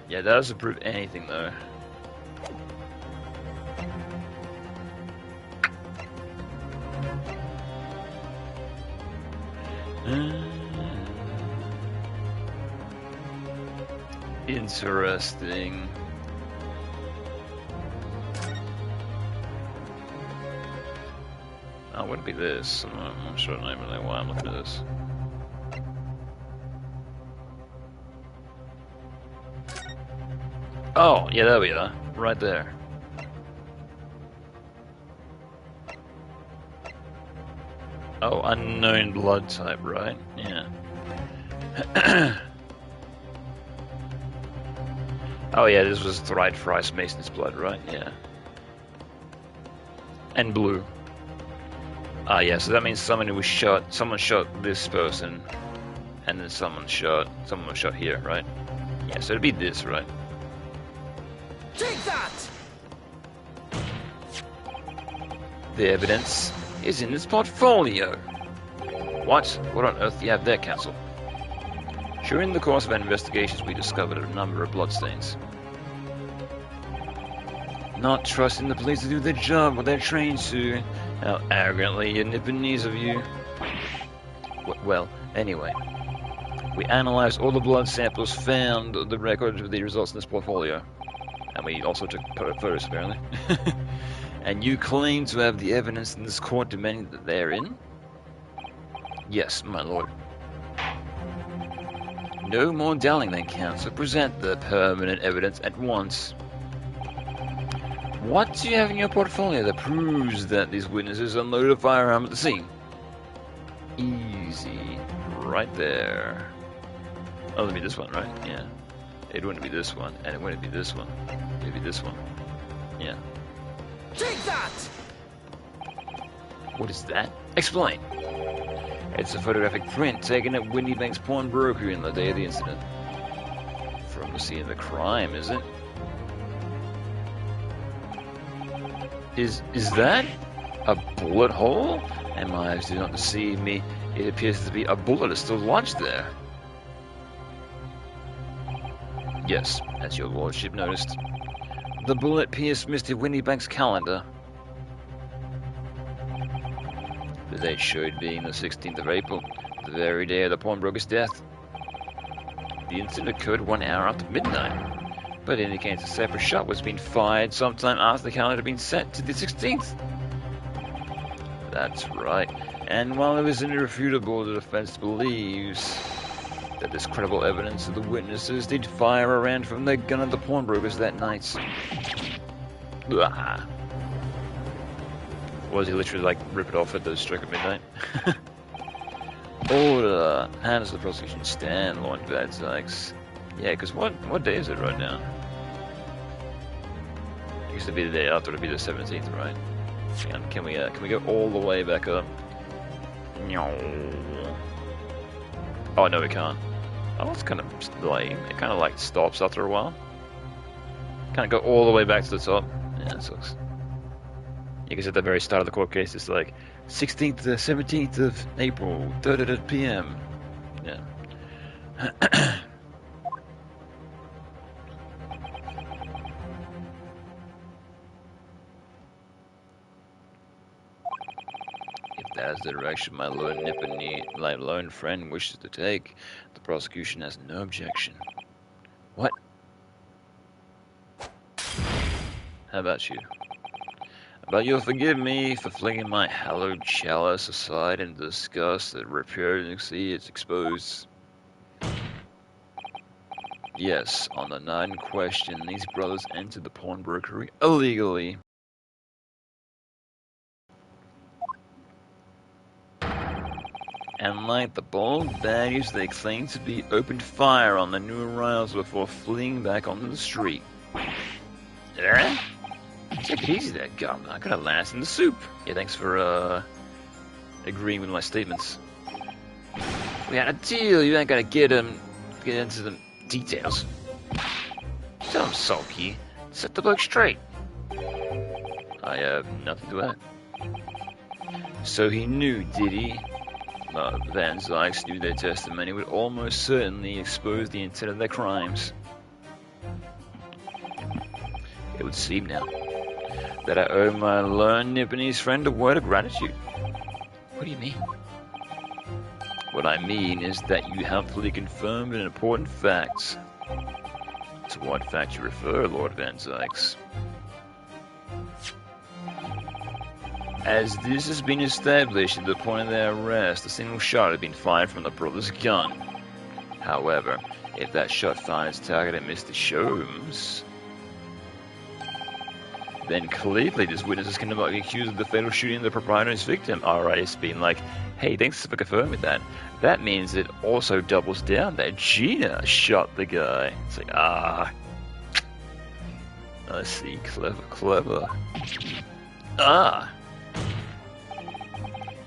Yeah, that doesn't prove anything though. Interesting. Oh, it wouldn't be this. I'm not sure why I'm looking at this. Oh, yeah, there we are. Right there. Oh, unknown blood type, right? Yeah. Oh yeah, this was Thrice Fry's Mason's blood, right? Yeah. And blue. Ah, yeah, so that means someone shot this person, and then someone was shot here, right? Yeah, so it'd be this, right? Take that! The evidence is in this portfolio. What? What on earth do you have there, Counsel? During the course of our investigations, we discovered a number of bloodstains. Not trusting the police to do their job, what they're trained to. How arrogantly and Nipponese of you. Well, anyway. We analyzed all the blood samples, found the record of the results in this portfolio. And we also took photos, apparently. And you claim to have the evidence in this court demanding that they're in? Yes, my lord. No more dallying then, Counsel. Present the permanent evidence at once. What do you have in your portfolio that proves that these witnesses unloaded a firearm at the scene? Easy. Right there. Oh, it'd be this one, right? Yeah. It wouldn't be this one, and it wouldn't be this one. It'd be this one. Yeah. Take that! What is that? Explain. It's a photographic print taken at Whitney Bank's pawnbroker in the day of the incident. From the scene of the crime, is it? Is that a bullet hole? And my eyes do not deceive me. It appears to be a bullet is still lodged there. Yes, as your lordship noticed. The bullet pierced Mr. Whitney Bank's calendar. The date showed being the 16th of April, the very day of the pawnbroker's death. The incident occurred 1 hour after midnight, but indicates a separate shot was being fired sometime after the calendar had been set to the 16th. That's right, and while it was irrefutable, the defense believes that there's credible evidence that the witnesses did fire a round from their gun at the pawnbrokers that night. Blah. Was he literally like rip it off at the stroke of midnight? Order. How does the prosecution stand, Lord Bad Sykes? Yeah, because what day is it right now? It used to be the day after, it'd be the 17th, right? Hang on, can we go all the way back up? No. Oh no, we can't. Oh, it's kind of lame. It kind of like stops after a while. Kind of go all the way back to the top. Yeah, it sucks. Because at the very start of the court case, it's like 16th to 17th of April, 3:30 p.m. Yeah. If that is the direction my lord Nippony, my lone friend, wishes to take, the prosecution has no objection. What? How about you? But you'll forgive me for flinging my hallowed chalice aside in disgust at repugnancy it's exposed. Yes, on the night in question, these brothers entered the pawnbrokery illegally. And like the bold baddies, they claimed to be opened fire on the new arrivals before fleeing back onto the street. Take it easy there, governor. I got a lance in the soup. Yeah, thanks for agreeing with my statements. We had a deal. You ain't gotta get into the details. Tell him, sulky. Set the bloke straight. I have nothing to add. So he knew, did he? Van Zykes knew their testimony would almost certainly expose the intent of their crimes. It would seem now that I owe my lone Nipponese friend a word of gratitude. What do you mean? What I mean is that you helpfully confirmed an important fact. To what fact you refer, Lord Van Zykes? As this has been established at the point of their arrest, a single shot had been fired from the brother's gun. However, if that shot found its target at Mr. Sholmes, then clearly these witnesses cannot be accused of the fatal shooting of the proprietor and his victim. Alright, it's been like, hey, thanks for confirming that. That means it also doubles down that Gina shot the guy. It's like, I see, clever.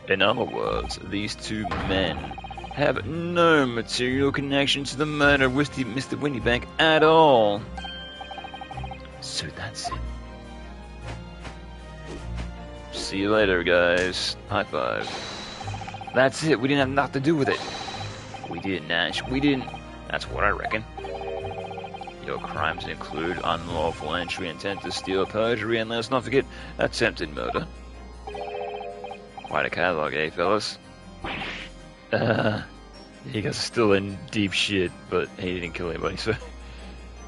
In other words, these two men have no material connection to the murder of Mr. Windybank at all. So that's it. See you later, guys. High five. That's it. We didn't have nothing to do with it. We didn't, Nash. We didn't. That's what I reckon. Your crimes include unlawful entry, intent to steal, perjury, and let's not forget attempted murder. Quite a catalog, eh, fellas? You guys are still in deep shit, but he didn't kill anybody, so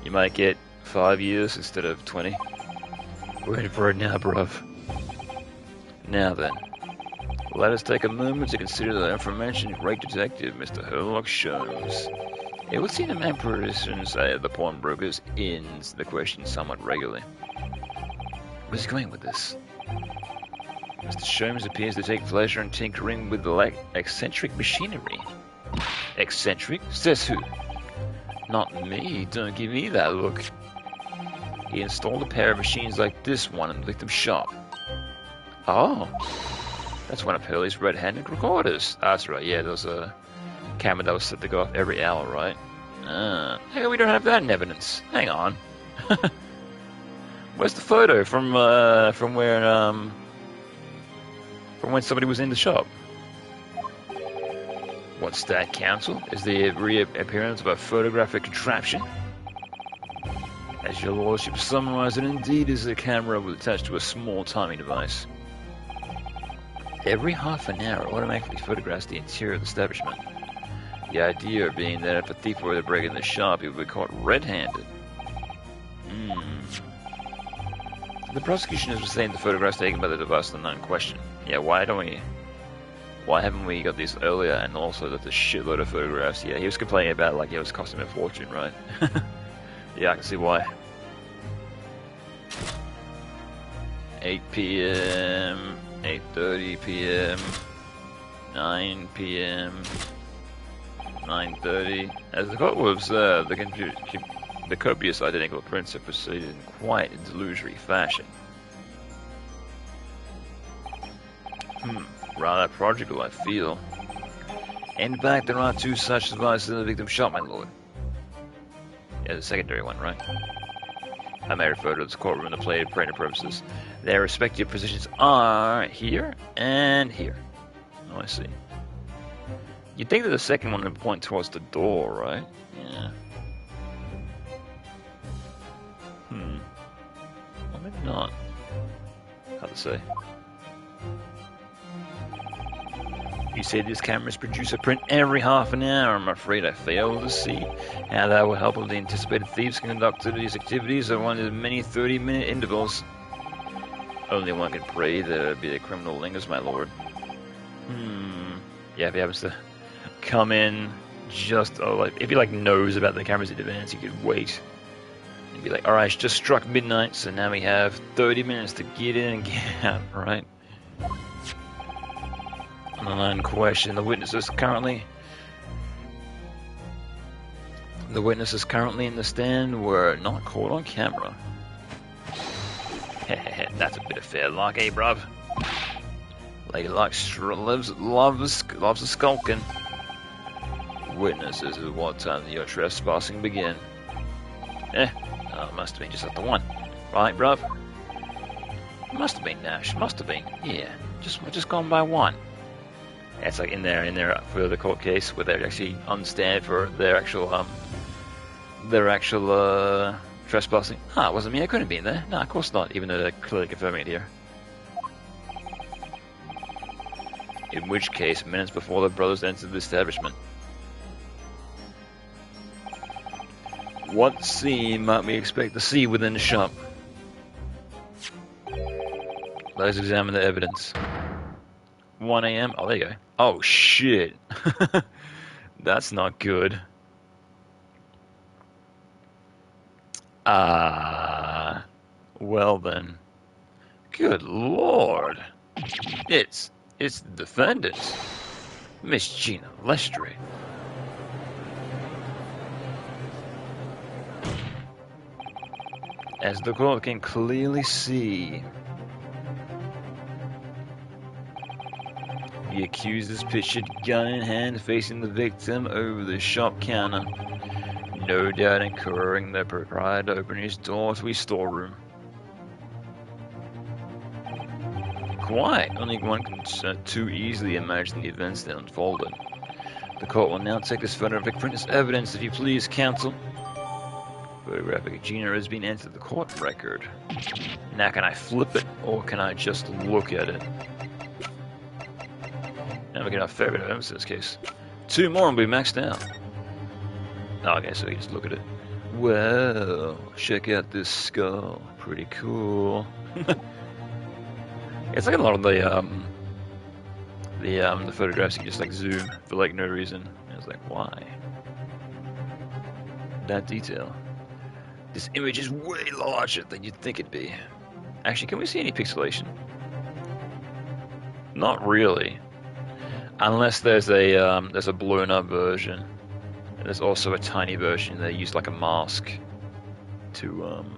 you might get 5 years instead of 20. We're in for it now, bruv. Now then, let us take a moment to consider the aforementioned great detective, Mr. Herlock Sholmes. It would seem the man persons the pawnbrokers ends the question somewhat regularly. Where's he going with this? Mr. Sholmes appears to take pleasure in tinkering with eccentric machinery. Eccentric? Says who? Not me, don't give me that look. He installed a pair of machines like this one in the victim's shop. Oh, that's one of Hurley's red-handed recorders. That's right, yeah, there was a camera that was set to go off every hour, right? How come we don't have that in evidence? Hang on. Where's the photo from when somebody was in the shop? What's that, counsel? Is the reappearance of a photographic contraption? As your lordship summarized, it indeed is a camera attached to a small timing device. Every half an hour, it automatically photographs the interior of the establishment. The idea being that if a thief were to break in the shop, he would be caught red-handed. The prosecution is saying the photographs taken by the device are not in question. Yeah, why haven't we got these earlier, and also that the shitload of photographs? Yeah, he was complaining about, like, it was costing him a fortune, right? Yeah, I can see why. 8 p.m., 8:30 p.m., 9 p.m., 9:30. As the court will observe, the copious identical prints have proceeded in quite a delusory fashion. Rather prodigal, I feel. In fact, there are 2 such devices in the victim's shop, my lord. Yeah, the secondary one, right? I may refer to this courtroom to play printer purposes. Their respective positions are here and here. Oh, I see. You'd think that the second one would point towards the door, right? Yeah. Well, maybe not. Hard to say. You say these cameras produce a print every half an hour. I'm afraid I fail to see how that will help if the anticipated thieves conduct these activities at one of the many 30-minute intervals. Only one can pray that it be the criminal lingers, my lord. Yeah, if he happens to come in just, if he knows about the cameras in advance, he could wait. And be like, alright, it's just struck midnight, so now we have 30 minutes to get in and get out, right? On question, the witnesses currently in the stand were not caught on camera. That's a bit of fair luck, eh, bruv? Lady Luck loves a skulking. Witnesses, at what time did your trespassing begin? It must have been just after 1. Right, bruv? Must have been, Nash. Must have been. Yeah, just gone by 1. It's like in there for the court case where they're actually on stand for their actual trespassing. It wasn't me. I couldn't have been there. No, of course not. Even though they're clearly confirming it here. In which case, minutes before the brothers entered the establishment. What scene might we expect to see within the shop? Let's examine the evidence. 1 a.m. Oh, there you go. Oh, shit. That's not good. Well then. Good lord. It's the defendant, Miss Gina Lestry. As the court can clearly see, the accused is pictured gun in hand facing the victim over the shop counter, no doubt encouraging the proprietor to open his door to his storeroom. Quite, only one can too easily imagine the events that unfolded. The court will now take this photographic print as evidence, if you please, counsel. Photographic Gina has been entered the court record. Now can I flip it, or can I just look at it? Now we get our fair bit of evidence in this case. 2 more and we'll be maxed out. Oh, okay, so you just look at it. Well, check out this skull. Pretty cool. It's like a lot of the photographs you just like zoom for like no reason. I was like, why? That detail. This image is way larger than you'd think it'd be. Actually, can we see any pixelation? Not really. Unless there's a blown up version. There's also a tiny version they use like a mask to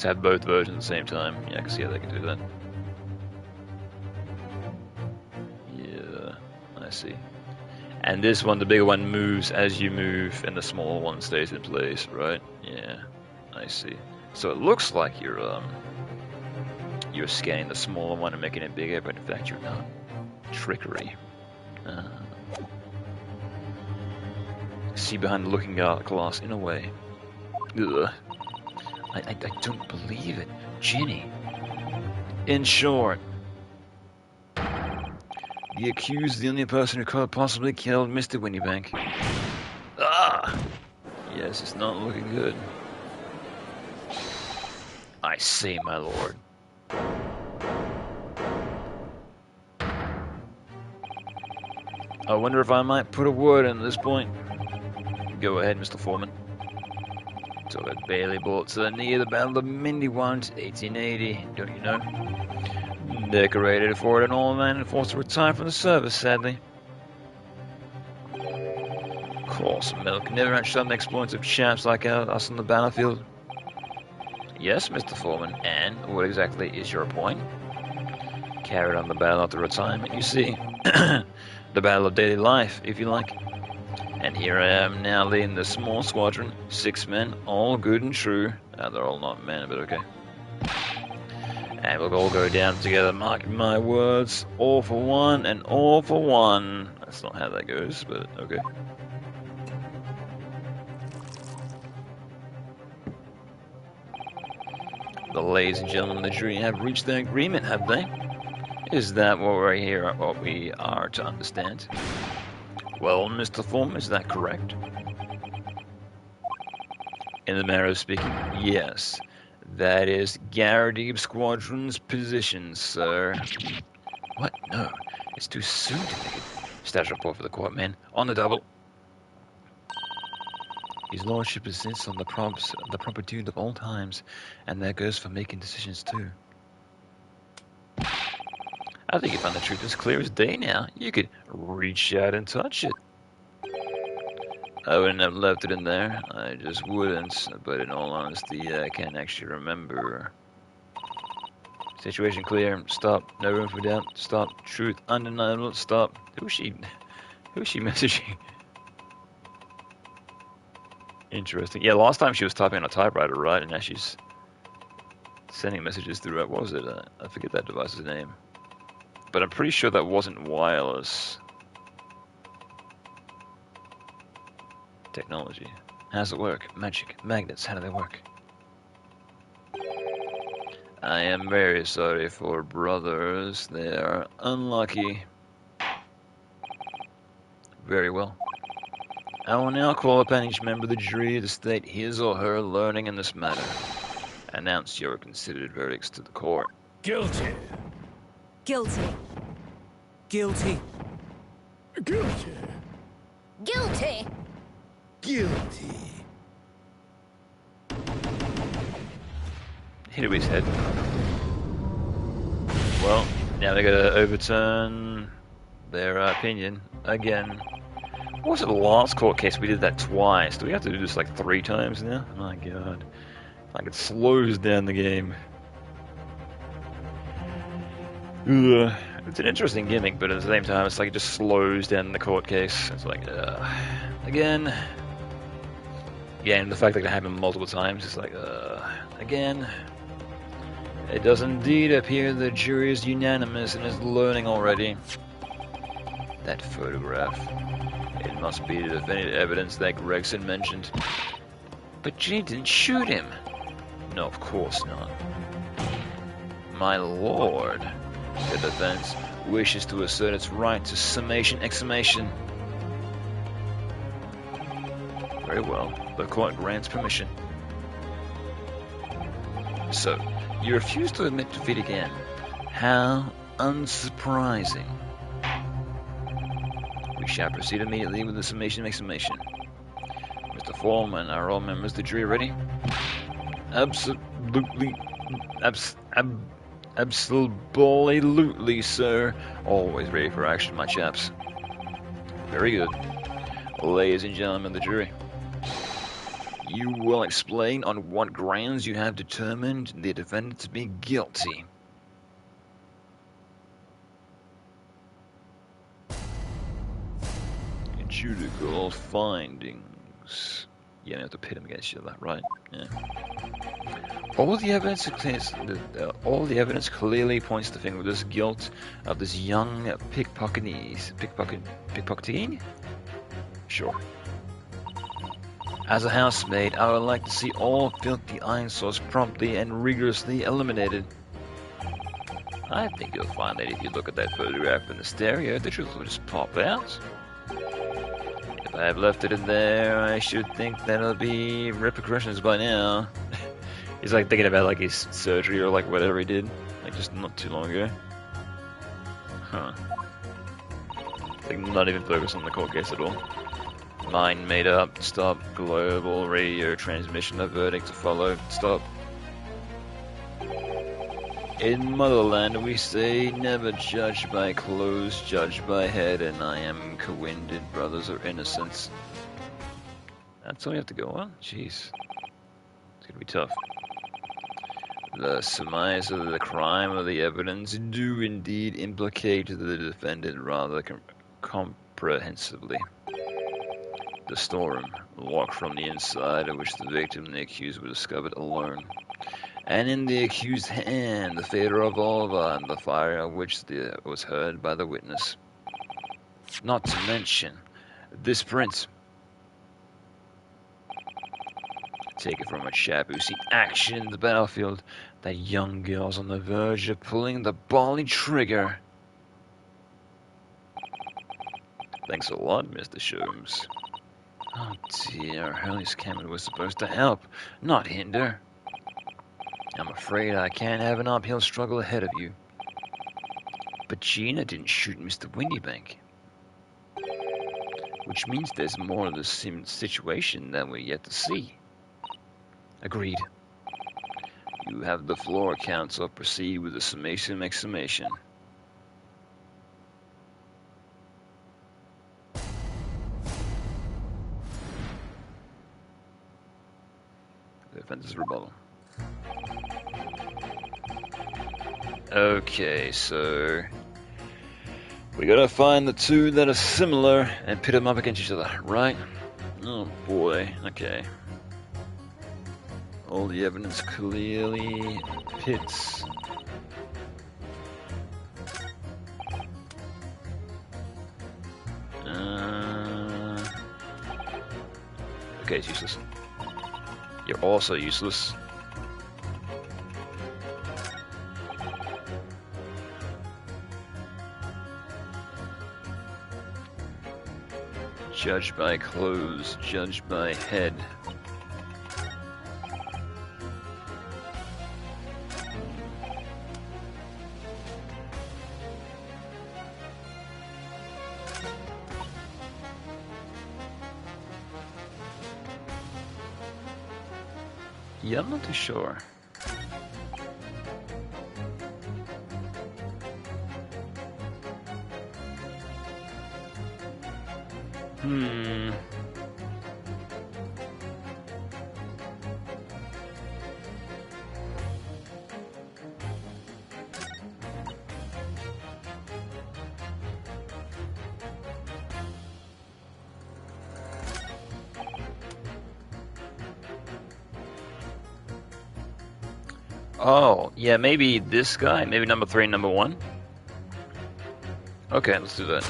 have both versions at the same time. Yeah, I can see how they can do that. Yeah, I see. And this one, the bigger one, moves as you move, and the smaller one stays in place, right? Yeah, I see. So it looks like you're scanning the smaller one and making it bigger, but in fact you're not. Trickery. See behind the looking glass in a way. Ugh. I don't believe it. Ginny. In short, the accused is the only person who could have possibly killed Mr. Winniebank. Ah! Yes, it's not looking good. I say, my lord. I wonder if I might put a word in at this point. Go ahead, Mr. Foreman. So that Bailey bullet to the knee of the Battle of Mindywands, 1880, don't you know? Decorated for it, an old man and forced to retire from the service, sadly. Of course, milk never outshone some exploits of chaps like us on the battlefield. Yes, Mr. Foreman, and what exactly is your point? Carried on the battle after retirement, you see. The battle of daily life, if you like. And here I am now leading the small squadron, 6 men, all good and true. They're all not men, but okay. And we'll all go down together, mark my words. All for one and all for one. That's not how that goes, but okay. The ladies and gentlemen of the jury have reached their agreement, have they? Is that what we are to understand? Well, Mr. Foreman, is that correct? In the manner of speaking, yes. That is Garradeeb Squadron's position, sir. What? No, it's too soon to make it. Status report for the court, man. On the double. His lordship insists on the promptitude of all times, and that goes for making decisions too. I think you found the truth as clear as day now. You could reach out and touch it. I wouldn't have left it in there. I just wouldn't. But in all honesty, I can't actually remember. Situation clear. Stop. No room for doubt. Stop. Truth undeniable. Stop. Who is she messaging? Interesting. Yeah, last time she was typing on a typewriter, right? And now she's sending messages through, what was it? I forget that device's name. But I'm pretty sure that wasn't wireless technology. How does it work? Magic. Magnets, how do they work? I am very sorry for brothers. They are unlucky. Very well. I will now call upon each member of the jury to state his or her learning in this matter. Announce your considered verdicts to the court. Guilty. Guilty. Guilty. Guilty. Guilty. Guilty. Hit it with his head. Well, now they gotta overturn their opinion again. What was it the last court case? We did that twice. Do we have to do this like 3 times now? My god. Like it slows down the game. Ugh. It's an interesting gimmick, but at the same time, it's like it just slows down the court case. It's like, again. Yeah, and the fact that it happened multiple times, it's like, again. It does indeed appear the jury is unanimous and is learning already. That photograph. It must be the definitive evidence that Gregson mentioned. But Ginny didn't shoot him. No, of course not. My lord. The defense wishes to assert its right to summation exclamation. Very well. The court grants permission. So, you refuse to admit defeat again. How unsurprising. We shall proceed immediately with the summation exclamation. Mr. Foreman, are all members of the jury ready? Absolutely. Absolutely, sir. Always ready for action, my chaps. Very good. Ladies and gentlemen of the jury, you will explain on what grounds you have determined the defendant to be guilty. Judicial findings. Yeah, you have to pit them against each other, right? Yeah. All the evidence clearly points the finger of this guilt of this young pickpocketing? Sure. As a housemaid, I would like to see all filthy eyesores promptly and rigorously eliminated. I think you'll find that if you look at that photograph in the stereo, the truth will just pop out. If I have left it in there, I should think that'll be repercussions by now. He's like thinking about like his surgery or like whatever he did, like just not too long ago. Huh. Like not even focused on the court case at all. Mind made up. Stop. Global radio transmission. A verdict to follow. Stop. In motherland we say never judge by clothes, judge by head, and I am co-winded brothers are innocents. That's all you have to go on? Jeez. It's gonna be tough. The surmise of the crime or the evidence do indeed implicate the defendant rather comprehensively. The storeroom, locked from the inside, of which the victim and the accused were discovered alone. And in the accused's hand, the fatal revolver and the fire of which was heard by the witness. Not to mention, this print. Take it from a chap who's seen action in the battlefield. That young girl's on the verge of pulling the bally trigger. Thanks a lot, Mr. Sholmes. Oh dear, Hurley's camera was supposed to help, not hinder. I'm afraid I can't have an uphill struggle ahead of you. But Gina didn't shoot Mr. Windybank. Which means there's more of the situation than we're yet to see. Agreed. You have the floor, counsel. Proceed with the summation exclamation. The defense's rebuttal. Okay, so we gotta find the two that are similar and pit them up against each other, right? Oh boy, okay. All the evidence clearly pits. Okay, it's useless. You're also useless. Judged by clothes, judged by head. Yeah, I'm not too sure. Oh, yeah, maybe this guy, maybe number 3 and number 1. Okay, let's do that.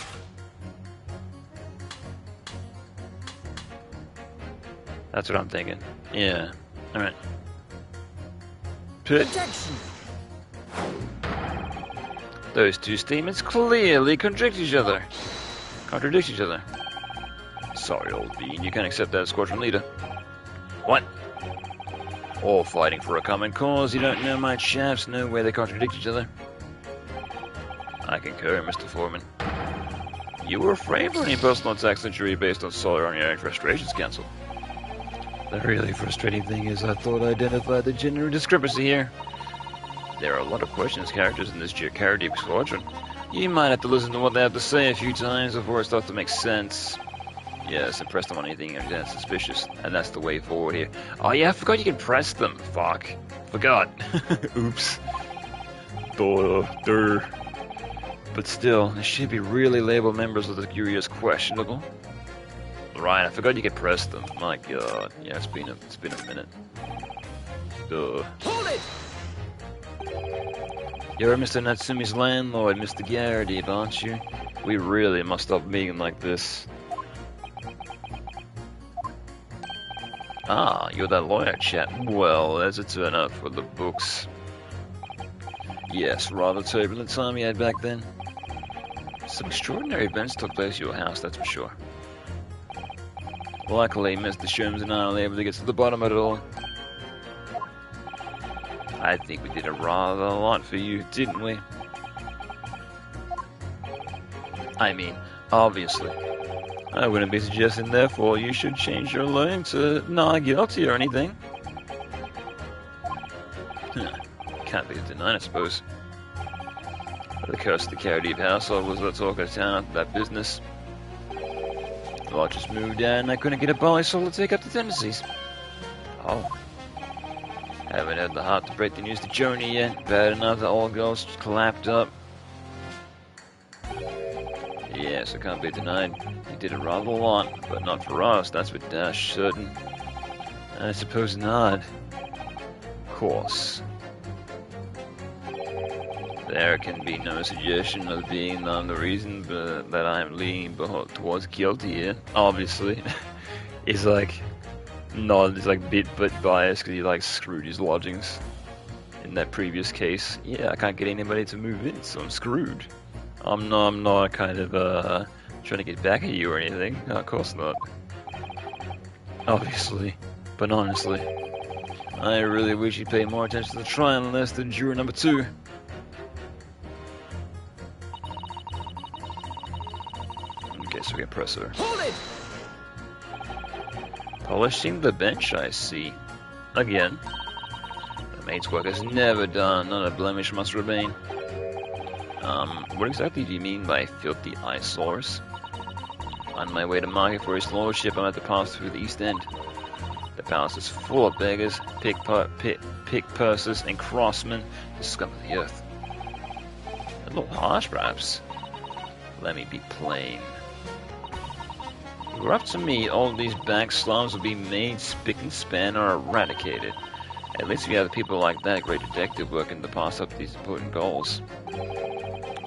That's what I'm thinking. Yeah. Alright. Pit. Those two statements clearly contradict each other. Sorry, old bean, you can't accept that as squadron leader. What? All fighting for a common cause. You don't know my chaps know where they contradict each other. I concur, Mr. Foreman. You were afraid for any personal attacks on jury based on solely on your own frustrations, Counsel. The really frustrating thing is I thought I identified the genuine discrepancy here. There are a lot of questions characters in this Geocarity squadron. You might have to listen to what they have to say a few times before it starts to make sense. Yes, and press them on anything that's suspicious, and that's the way forward here. Oh yeah, I forgot you can press them. Fuck. Forgot. Oops. Duh. But still, they should be really labeled members of the jury as questionable. Right, I forgot you could press them. My god. Yeah, it's been a minute. Duh. Hold it! You're Mr. Natsumi's landlord, Mr. Garrity, aren't you? We really must stop being like this. Ah, you're that lawyer chap. Well, there's a turn up for the books. Yes, rather turbulent time you had back then. Some extraordinary events took place at your house, that's for sure. Luckily, Mr. Sherms and I were able to get to the bottom of it all. I think we did a rather lot for you, didn't we? I mean, obviously. I wouldn't be suggesting, therefore, you should change your loan to not guilty or anything. Can't be denied, I suppose. The curse of the Carradine household was the talk of town after that business. Well, I just moved down and I couldn't get a bally soul to take up the tendencies. Oh. Haven't had the heart to break the news to Joni yet. Bad enough that all girls clapped up. Yes, it can't be denied. He did a rather lot, but not for us, that's for dash certain. I suppose not. Of course. There can be no suggestion of being the reason that I'm leaning towards guilty here. Obviously. He's like, he's like bit biased because he like screwed his lodgings in that previous case. Yeah, I can't get anybody to move in, so I'm screwed. I'm not kind of trying to get back at you or anything. No, of course not. Obviously. But honestly, I really wish you'd pay more attention to the trial and less than juror number 2. Okay, so we can press her. Hold it! Polishing the bench, I see. Again. The maid's work is never done, not a blemish must remain. What exactly do you mean by filthy eyesores? On my way to market for his lordship, I'm at the pass through the East End. The palace is full of beggars, pick-pursers, and crossmen, the scum of the earth. A little harsh, perhaps. Let me be plain. If it were up to me, all these back slums would be made spick and span or eradicated. At least we have people like that great detective working to pass up these important goals.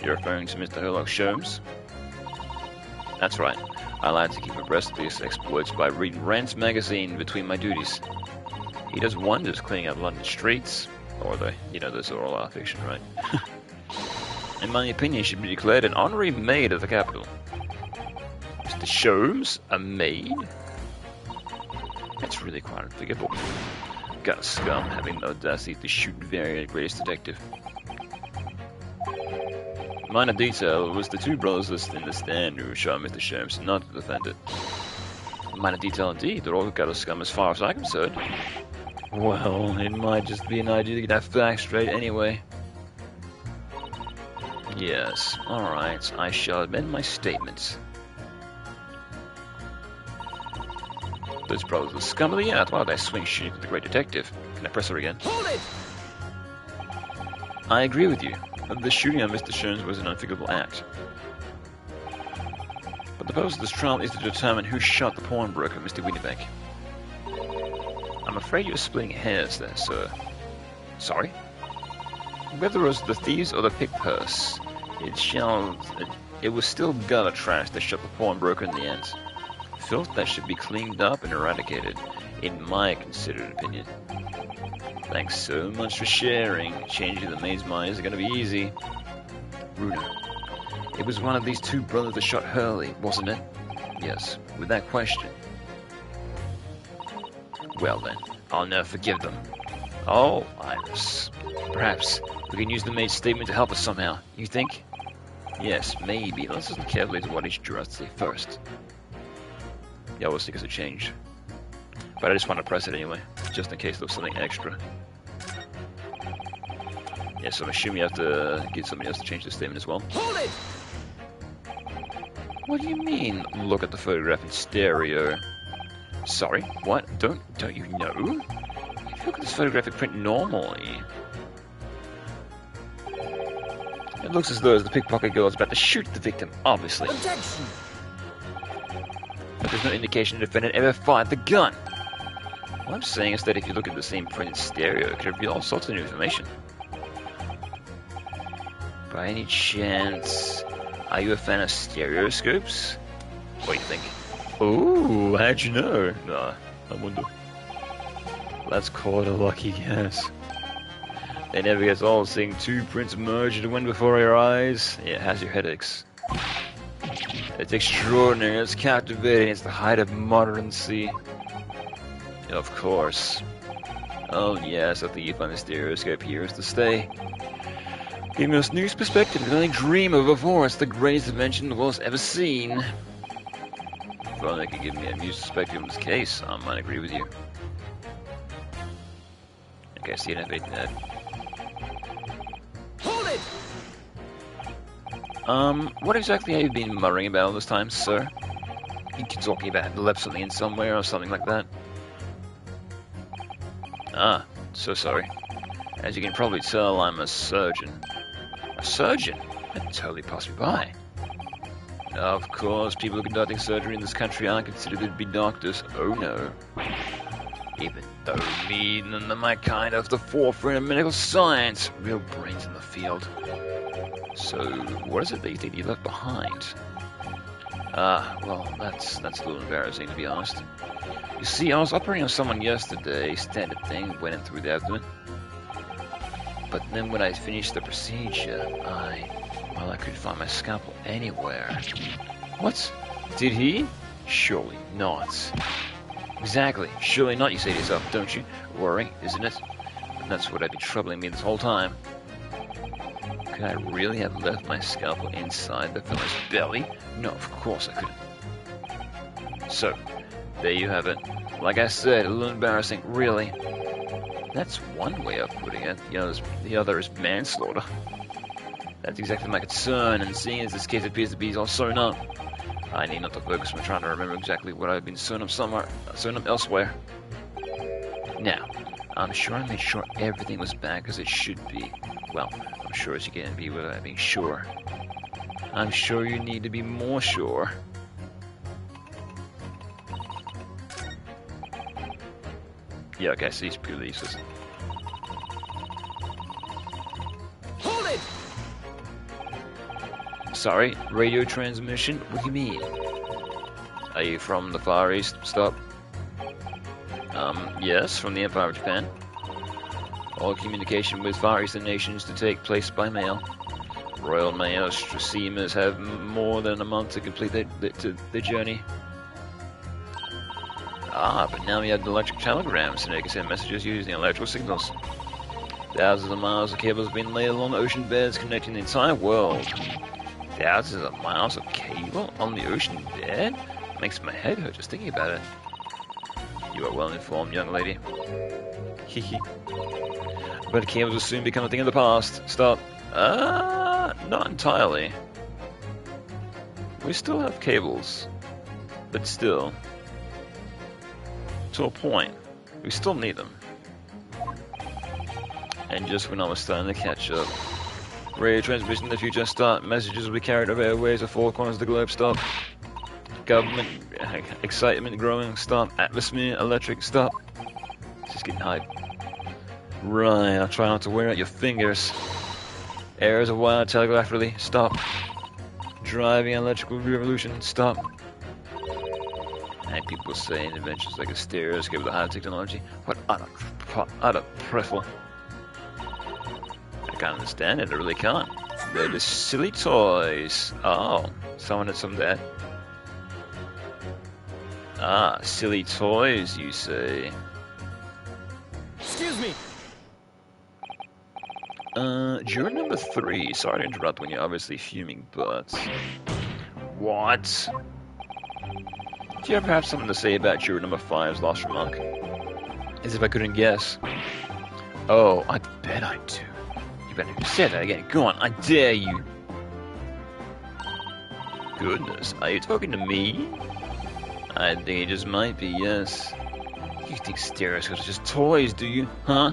You're referring to Mr. Herlock Sholmes? That's right. I like to keep abreast of these exploits by reading Rand's magazine between my duties. He does wonders cleaning up London streets. Or those are all fiction, right? In my opinion, he should be declared an honorary maid of the capital. Mr. Mr. Sholmes, a maid? That's really quite unforgivable. Got a scum having the audacity to shoot very greatest detective. Minor detail was the two brothers listed in the stand who shot Mr. Sholmes, not the defendant. Minor detail indeed, they're all got a scum as far as I'm concerned. Well, it might just be an idea to get that fact straight anyway. Yes, alright, I shall amend my statements. Those brothers are scum of the earth. Why would they swing shooting at the great detective? Can I press her again? Hold it! I agree with you. The shooting on Mr. Sholmes was an unforgivable act. But the purpose of this trial is to determine who shot the pawnbroker, Mr. Winnebank. I'm afraid you're splitting hairs there, sir. Sorry? Whether it was the thieves or the pick purse, it was still gutter trash that shot the pawnbroker in the end. Filth that should be cleaned up and eradicated, in my considered opinion. Thanks so much for sharing. Changing the maid's mind isn't going to be easy. Runa, it was one of these two brothers that shot Hurley, wasn't it? Yes, with that question. Well then, I'll never forgive them. Oh, Iris. Perhaps we can use the maid's statement to help us somehow. You think? Yes, maybe. Let's listen carefully to what each juror has to say first. Yeah, I was thinking it changed. But I just want to press it anyway, just in case there was something extra. Yeah, so I'm assuming you have to get somebody else to change the statement as well. Hold it! What do you mean, look at the photograph in stereo? Sorry, what? Don't you know? If you look at this photographic print normally, it looks as though the pickpocket girl is about to shoot the victim, obviously. Objection! But there's no indication the defendant ever fired the gun. What I'm saying is that if you look at the same print in stereo, it could reveal all sorts of new information. By any chance, are you a fan of stereoscopes? What do you think? Oh, how'd you know? Nah, I wonder. That's quite a lucky guess. It never gets old seeing two prints merge into one before your eyes. Yeah, it has your headaches. It's extraordinary, it's captivating, it's the height of moderancy. Of course. Oh yes, I think you find the stereoscope here is to stay. Giving us new perspective we can only dream of before. It's the greatest invention the world's ever seen. If only they could give me a new perspective on this case, I might agree with you. Okay, see you in that. Hold it! What exactly have you been muttering about all this time, sir? You talking about left something in somewhere or something like that? Ah, so sorry. As you can probably tell, I'm a surgeon. A surgeon? That totally passed me by. Of course, people conducting surgery in this country aren't considered to be doctors. Oh no. Even though me and my kind are the forefront of medical science. Real brains in the field. So, what is it that you think you left behind? Well, that's a little embarrassing to be honest. You see, I was operating on someone yesterday, standard thing, went in through the abdomen. But then when I finished the procedure, I couldn't find my scalpel anywhere. What? Did he? Surely not. Exactly, surely not, you say to yourself, don't you? Worrying, isn't it? And that's what had been troubling me this whole time. Could I really have left my scalpel inside the fellow's belly? No, of course I couldn't. So, there you have it. Like I said, a little embarrassing, really. That's one way of putting it. The other is manslaughter. That's exactly my concern, and seeing as this case appears to be all sewn up, I need not to focus on trying to remember exactly what I've been sewn up elsewhere. Now, I'm sure I made sure everything was back as it should be. Well, I'm sure as you can be without being sure. I'm sure you need to be more sure. Yeah, okay, so he's purely useless. Hold it! Sorry, radio transmission? What do you mean? Are you from the Far East? Stop. Yes, from the Empire of Japan. All communication with Far Eastern nations to take place by mail. Royal Mail steamers have more than a month to complete their journey. Ah, but now we have the electric telegrams, and they can send messages using electrical signals. Thousands of miles of cables have been laid along the ocean beds connecting the entire world. Thousands of miles of cable on the ocean bed? Makes my head hurt just thinking about it. You are well informed, young lady. Hehe. But cables will soon become a thing of the past. Stop. Not entirely. We still have cables. But still. To a point. We still need them. And just when I was starting to catch up. Radio transmission in the future, stop. Messages will be carried over airways of four corners of the globe, stop. Government excitement growing, stop. Atmosphere, electric, stop. It's just getting hype. Right, I'll try not to wear out your fingers. Errors of wire telegraph relay, stop. Driving electrical revolution, stop. And people saying inventions like a stereoscope with a high technology. What utter prattle. I can't understand it, I really can't. They're just silly toys. Oh, someone had some there. Ah, silly toys, you say. Excuse me. Juror number 3. Sorry to interrupt when you're obviously fuming, but... What? Do you ever have something to say about juror number 5's last remark? As if I couldn't guess. Oh, I bet I do. You better say that again. Go on, I dare you. Goodness, are you talking to me? I think it just might be, yes. You think stereoscopes are just toys, do you? Huh?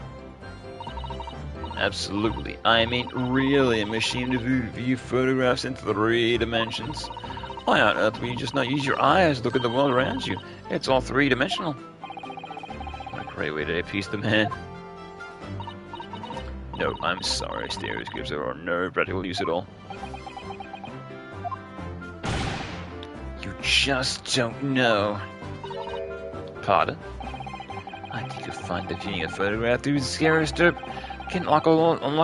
Absolutely. I mean, really, a machine to view photographs in 3 dimensions. Why on earth will you just not use your eyes to look at the world around you? It's all 3-dimensional. What a great way to appease the man. No, I'm sorry, stereoscopes are of no practical use at all. You just don't know. Pardon? I think you'll find that viewing a photograph through the stereoscope can unlock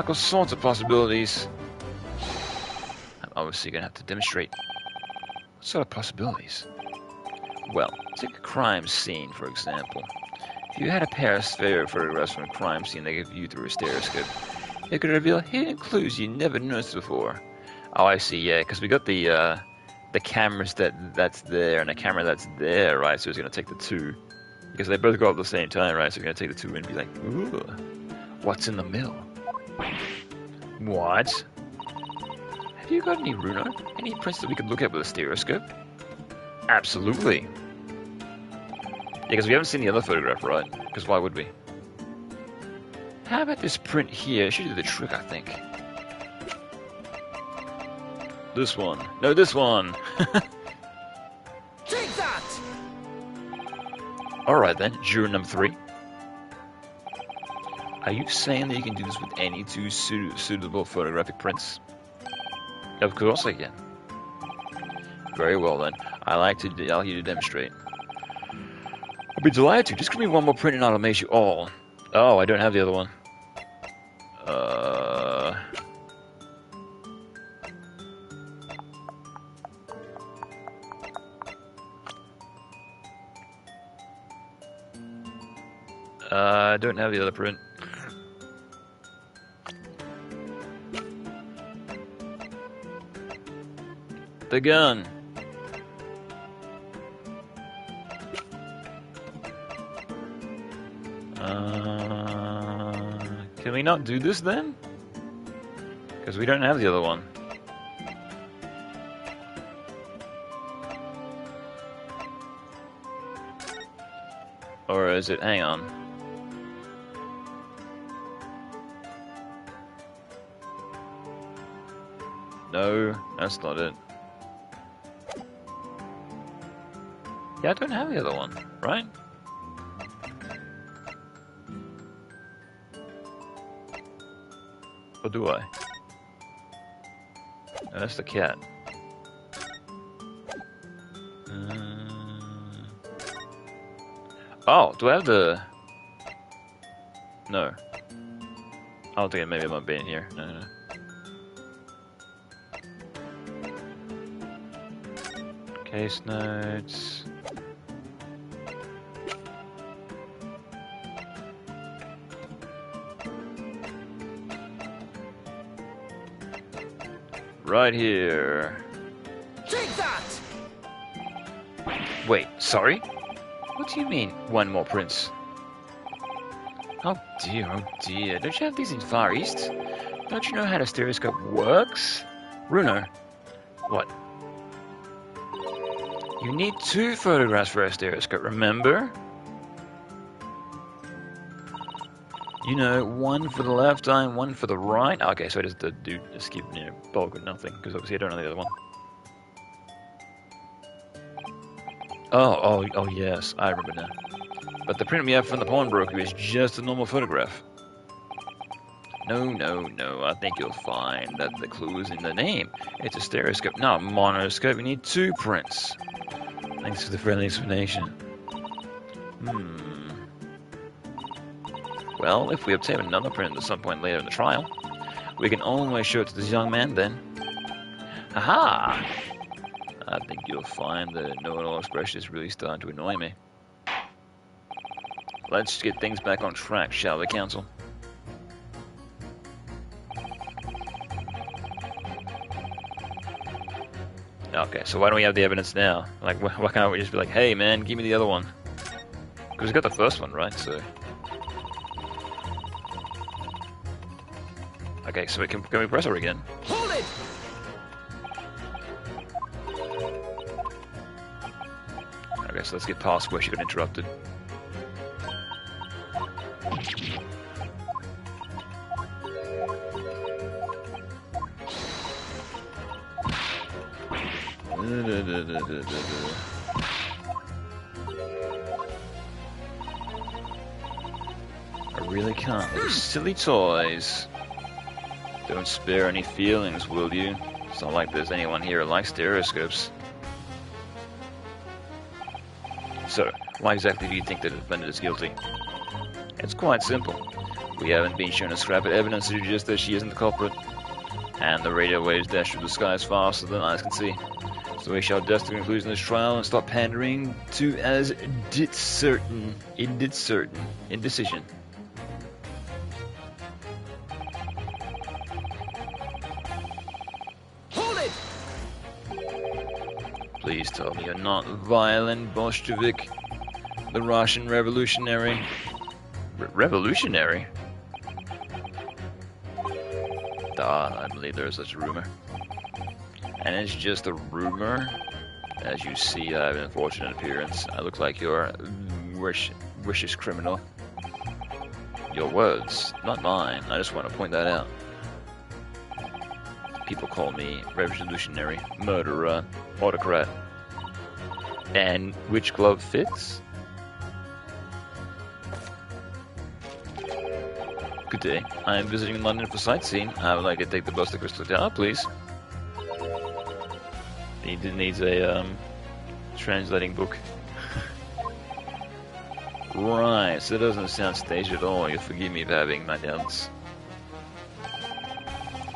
all sorts of possibilities. I'm obviously gonna have to demonstrate. What sort of possibilities? Well, take a crime scene, for example. If you had a pair of photographs from a crime scene they could view through a stereoscope, it could reveal hidden clues you never noticed before. Oh, I see, yeah, because we got the cameras that's there and the camera that's there, right? So it's gonna take the 2. Because they both go up at the same time, right? So we're gonna take the 2 and be like, ooh, what's in the middle? What? Have you got any Runo? Any prints that we could look at with a stereoscope? Absolutely. Yeah, because we haven't seen the other photograph, right? Because why would we? How about this print here? It should do the trick, I think. This one. No, this one! Take that! Alright then, juror number 3. Are you saying that you can do this with any 2 suitable photographic prints? Of course I can. Very well then. I'll like you to demonstrate. I'll be delighted to. Just give me one more print and I'll amaze you all. Oh, I don't have the other one. I don't have the other print. The gun. Can we not do this then? Because we don't have the other one. Or is it? Hang on. No, that's not it. Yeah, I don't have the other one, right? Or do I? No, that's the cat. Oh, do I have the... No. I don't think maybe it might be in here. No. Case notes. Right here. Take that! Wait, sorry? What do you mean, one more prince? Oh dear, don't you have these in Far East? Don't you know how the stereoscope works? Runo, what? You need 2 photographs for a stereoscope, remember? You know, one for the left eye and one for the right. Okay, so I just keep, bulk with nothing, because obviously I don't know the other one. Oh, yes, I remember now. But the print we have from the pawnbroker is just a normal photograph. No, I think you'll find that the clue is in the name. It's a stereoscope, not a monoscope. We need 2 prints. Thanks for the friendly explanation. Well, if we obtain another print at some point later in the trial, we can always show it to this young man then. Aha! I think you'll find the know-it-all expression is really starting to annoy me. Let's get things back on track, shall we, Counsel? Okay, so why don't we have the evidence now? Like, why can't we just be like, hey man, give me the other one? Because we got the first one, right? So... Okay, so can we press her again? Hold it! Okay, so let's get past where she got interrupted. I really can't. Those silly toys. Don't spare any feelings, will you? It's not like there's anyone here who likes stereoscopes. So, why exactly do you think the defendant is guilty? It's quite simple. We haven't been shown a scrap of evidence to suggest that she isn't the culprit. And the radio waves dash through the skies faster than eyes can see. So we shall dust the conclusion of this trial and stop pandering to as indecision. Hold it! Please tell me you're not violent Bolshevik, the Russian revolutionary. Revolutionary? I believe there is such a rumor. And it's just a rumor. As you see, I have an unfortunate appearance. I look like your vicious criminal. Your words, not mine. I just want to point that out. People call me revolutionary, murderer, autocrat. And which glove fits? Good day. I am visiting London for sightseeing. I would like to take the bus to Crystal Tower, please. He needs a translating book. Right, so it doesn't sound staged at all. You'll forgive me for having my doubts.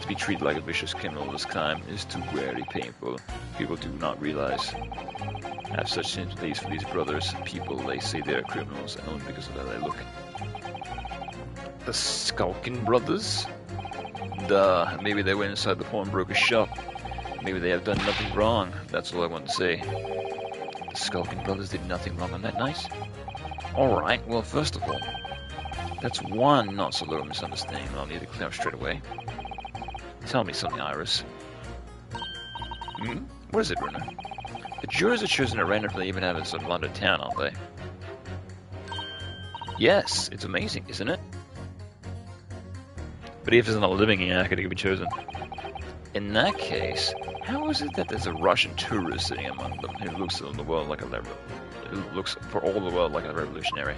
To be treated like a vicious criminal of this kind is too very painful. People do not realize. I have such sympathies for these brothers. People, they say they are criminals only because of how they look. The Skulkin brothers? Duh, maybe they went inside the pawnbroker's shop. Maybe they have done nothing wrong. That's all I want to say. The Skulkin brothers did nothing wrong on that night? Alright, well, first of all, that's one not so little misunderstanding that I'll need to clear up straight away. Tell me something, Iris. What is it, Bruno? The jurors are chosen at random for the even have in some London town, aren't they? Yes, it's amazing, isn't it? But if there's not living here, how could it be chosen? In that case, how is it that there's a Russian tourist sitting among them who looks for all the world like a revolutionary?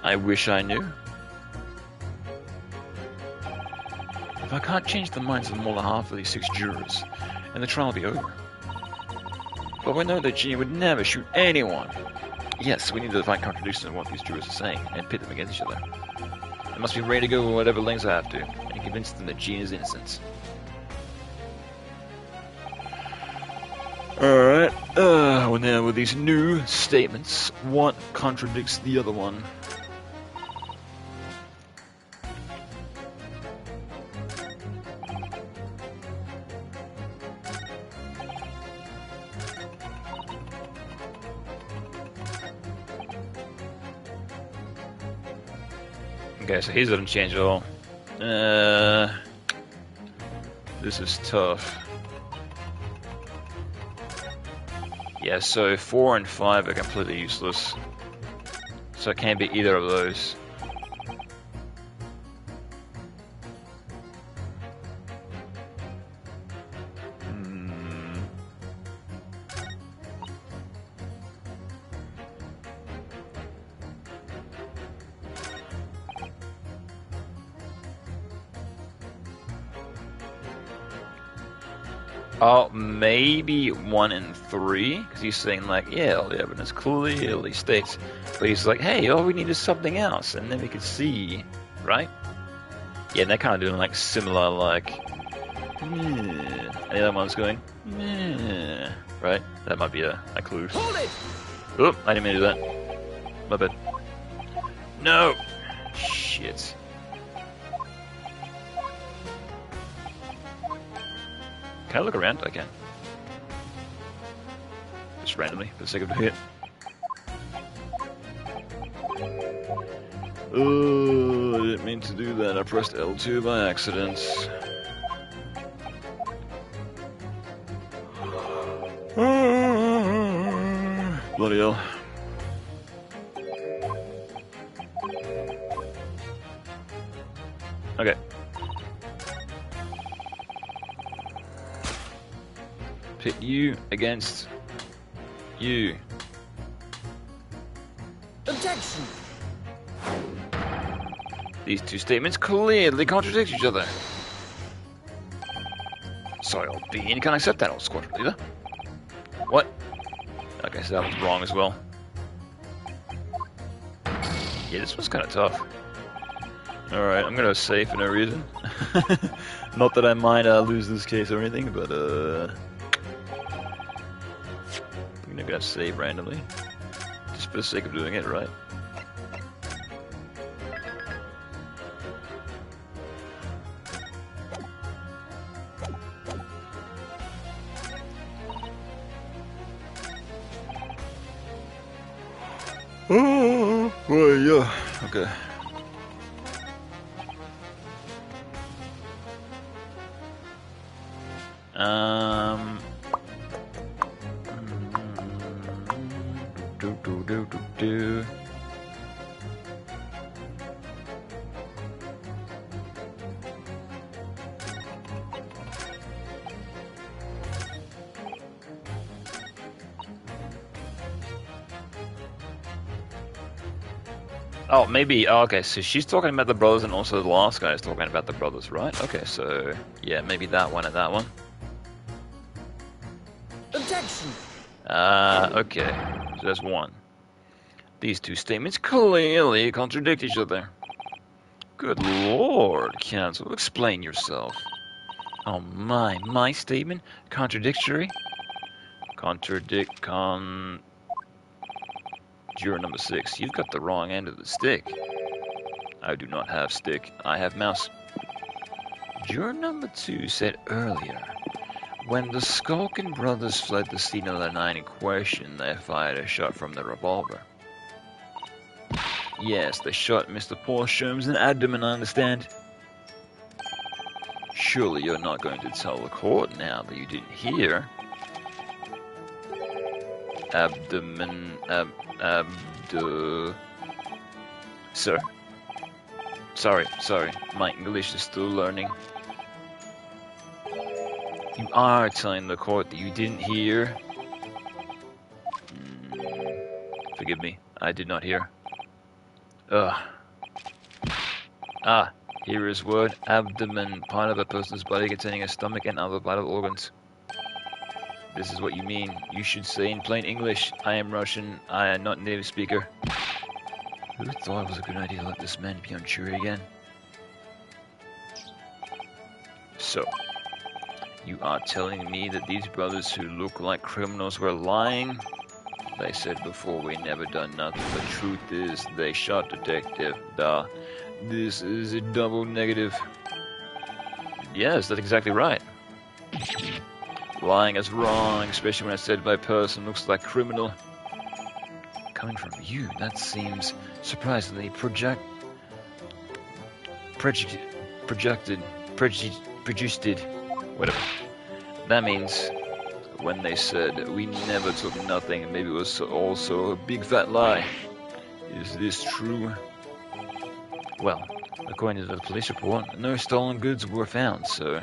I wish I knew. If I can't change the minds of more than half of these 6 jurors, and the trial will be over. But we know that Genie would never shoot anyone. Yes, we need to find contradictions in what these jurors are saying, and pit them against each other. I must be ready to go with whatever lengths I have to, and convince them that Gene is innocent. Alright, well now with these new statements, one contradicts the other one. Okay, so his doesn't change at all. This is tough. Yeah, so 4 and 5 are completely useless. So it can't be either of those. Oh, maybe 1 and 3, because he's saying like, yeah, all the evidence clearly states, but he's like, hey, all we need is something else, and then we can see, right? Yeah, and they're kind of doing like similar, like, and the other one's going, right? That might be a clue. Hold it! Oh, I didn't mean to do that. My bad. No! Shit. Can I look around? I can. Just randomly, for the sake of the hit. Oh, I didn't mean to do that. I pressed L2 by accident. Bloody hell. Okay. Pit you against you. Objection! These two statements clearly contradict each other. Sorry, old bean, can't accept that, old squadron leader. What? Okay, so that one's wrong as well. Yeah, this one's kind of tough. Alright, I'm gonna save for no reason. Not that I might lose this case or anything, but I'm gonna save randomly. Just for the sake of doing it, right? Oh, well, yeah. Okay. Do. Oh, maybe. Oh, okay, so she's talking about the brothers, and also the last guy is talking about the brothers, right? Okay, so yeah, maybe that one and that one. Objection! Okay. So there's one. These two statements clearly contradict each other. Good lord, counsel, explain yourself. Oh my statement? Contradictory? Juror number 6, you've got the wrong end of the stick. I do not have stick, I have mouse. Juror number 2 said earlier, when the Skulkin brothers fled the scene of the night in question, they fired a shot from the revolver. Yes, they shot Mr. Paul Sherms in the abdomen, I understand. Surely you're not going to tell the court now that you didn't hear. Sir. Sorry, my English is still learning. You are telling the court that you didn't hear. Forgive me, I did not hear. Here is word abdomen, part of a person's body containing a stomach and other vital organs. This is what you mean. You should say in plain English, I am Russian, I am not native speaker. Who thought it was a good idea to let this man be on jury again? So, You are telling me that these brothers who look like criminals were lying? They said before we never done nothing, but truth is they shot Detective. Duh. This is a double negative. Yes, that's exactly right. Lying is wrong, especially when I said my person looks like criminal. Coming from you, that seems surprisingly projected, whatever. That means when they said we never took nothing, maybe it was also a big fat lie. Is this true? Well, according to the police report, no stolen goods were found, so...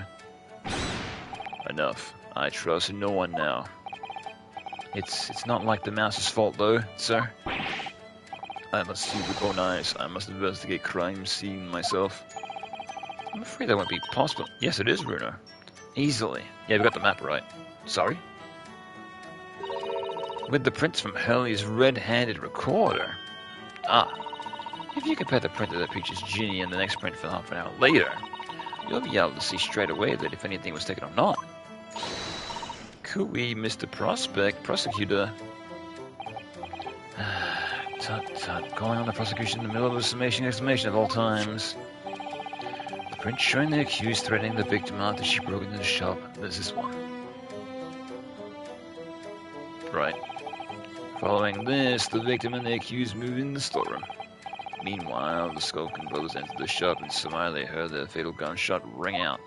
Enough. I trust no one now. It's not like the mouse's fault though, sir. I must see with own eyes. I must investigate crime scene myself. I'm afraid that won't be possible. Yes, it is, Bruno. Easily. Yeah, we got the map right. Sorry? With the prints from Hurley's red-handed recorder. Ah. If you compare the print of the features Ginny and the next print for half an hour later, you'll be able to see straight away that if anything was taken or not. Cooey, Mr. Prosecutor. Tut, calling on the prosecution in the middle of a summation exclamation of all times. The print showing the accused threatening the victim after she broke into the shop. There's this one. Right. Following this, the victim and the accused move in the storeroom. Meanwhile, the Skulkin brothers entered the shop and summarily heard their fatal gunshot ring out.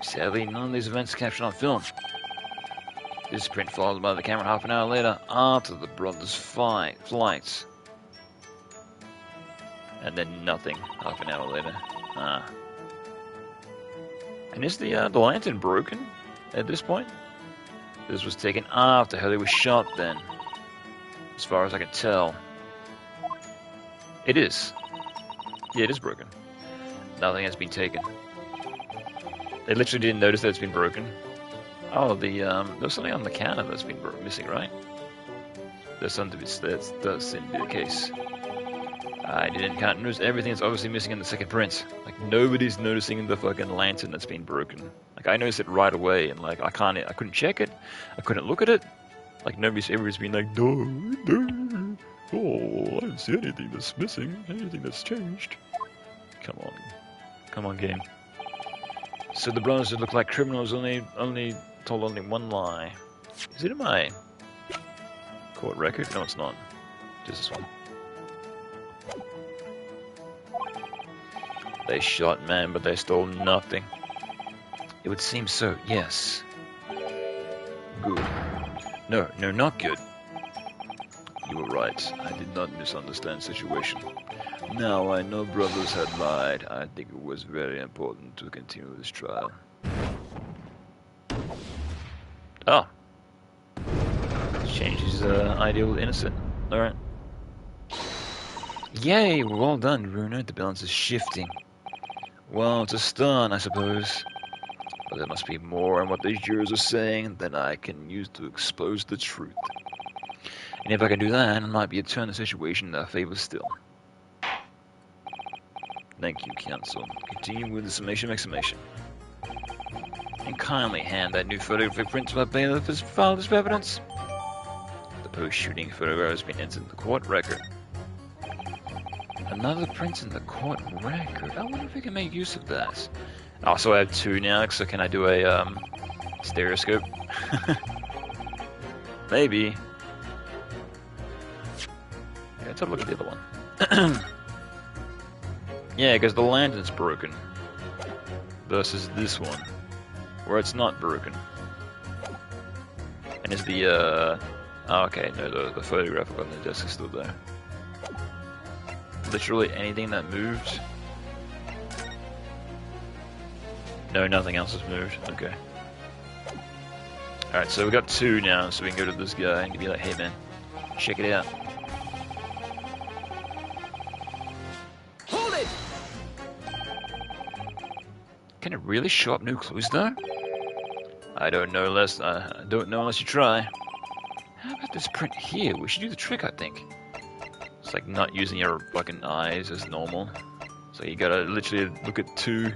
Sadly, none of these events captured on film. This print followed by the camera half an hour later after the brothers' flight. And then nothing half an hour later. Ah. And is the lantern broken at this point? This was taken after Hurley was shot then. As far as I can tell. It is. Yeah, it is broken. Nothing has been taken. They literally didn't notice that it's been broken. Oh, there's something on the counter that's been missing, right? There's something that does seem to be the case. I can't notice everything that's obviously missing in the second print. Like, nobody's noticing the fucking lantern that's been broken. Like, I noticed it right away, and like, I couldn't check it. I couldn't look at it. Like, everybody's been like, no, oh, I didn't see anything that's missing, anything that's changed. Come on, game. So the brothers that look like criminals only told only one lie. Is it in my court record? No, it's not. Just this one. They shot man, but they stole nothing. It would seem so, yes. Good. No, not good. You were right. I did not misunderstand the situation. Now I know brothers had lied. I think it was very important to continue this trial. Oh. Changes ideal innocent. Alright. Yay, well done, Bruno. The balance is shifting. Well, it's a start, I suppose. But there must be more in what these jurors are saying than I can use to expose the truth. And if I can do that, I might be able to turn the situation in our favor still. Thank you, counsel. Continue with the summation of exclamation. And kindly hand that new photographic print to my bailiff as filed as evidence. The post-shooting photograph has been entered in the court record. Another print in the court record. I wonder if we can make use of that. Oh, so I have two now, so can I do a stereoscope? Maybe. Yeah, let's have a look at the other one. Yeah, because the lantern's broken. Versus this one, where it's not broken. And is the, oh, okay, no, the photograph on the desk is still there. Literally anything that moved. No, nothing else has moved. Okay. Alright, so we got two now, so we can go to this guy and be like, hey man, check it out. Hold it! Can it really show up new clues though? I don't know unless you try. How about this print here? We should do the trick, I think. It's like not using your fucking eyes as normal. So you gotta literally look at two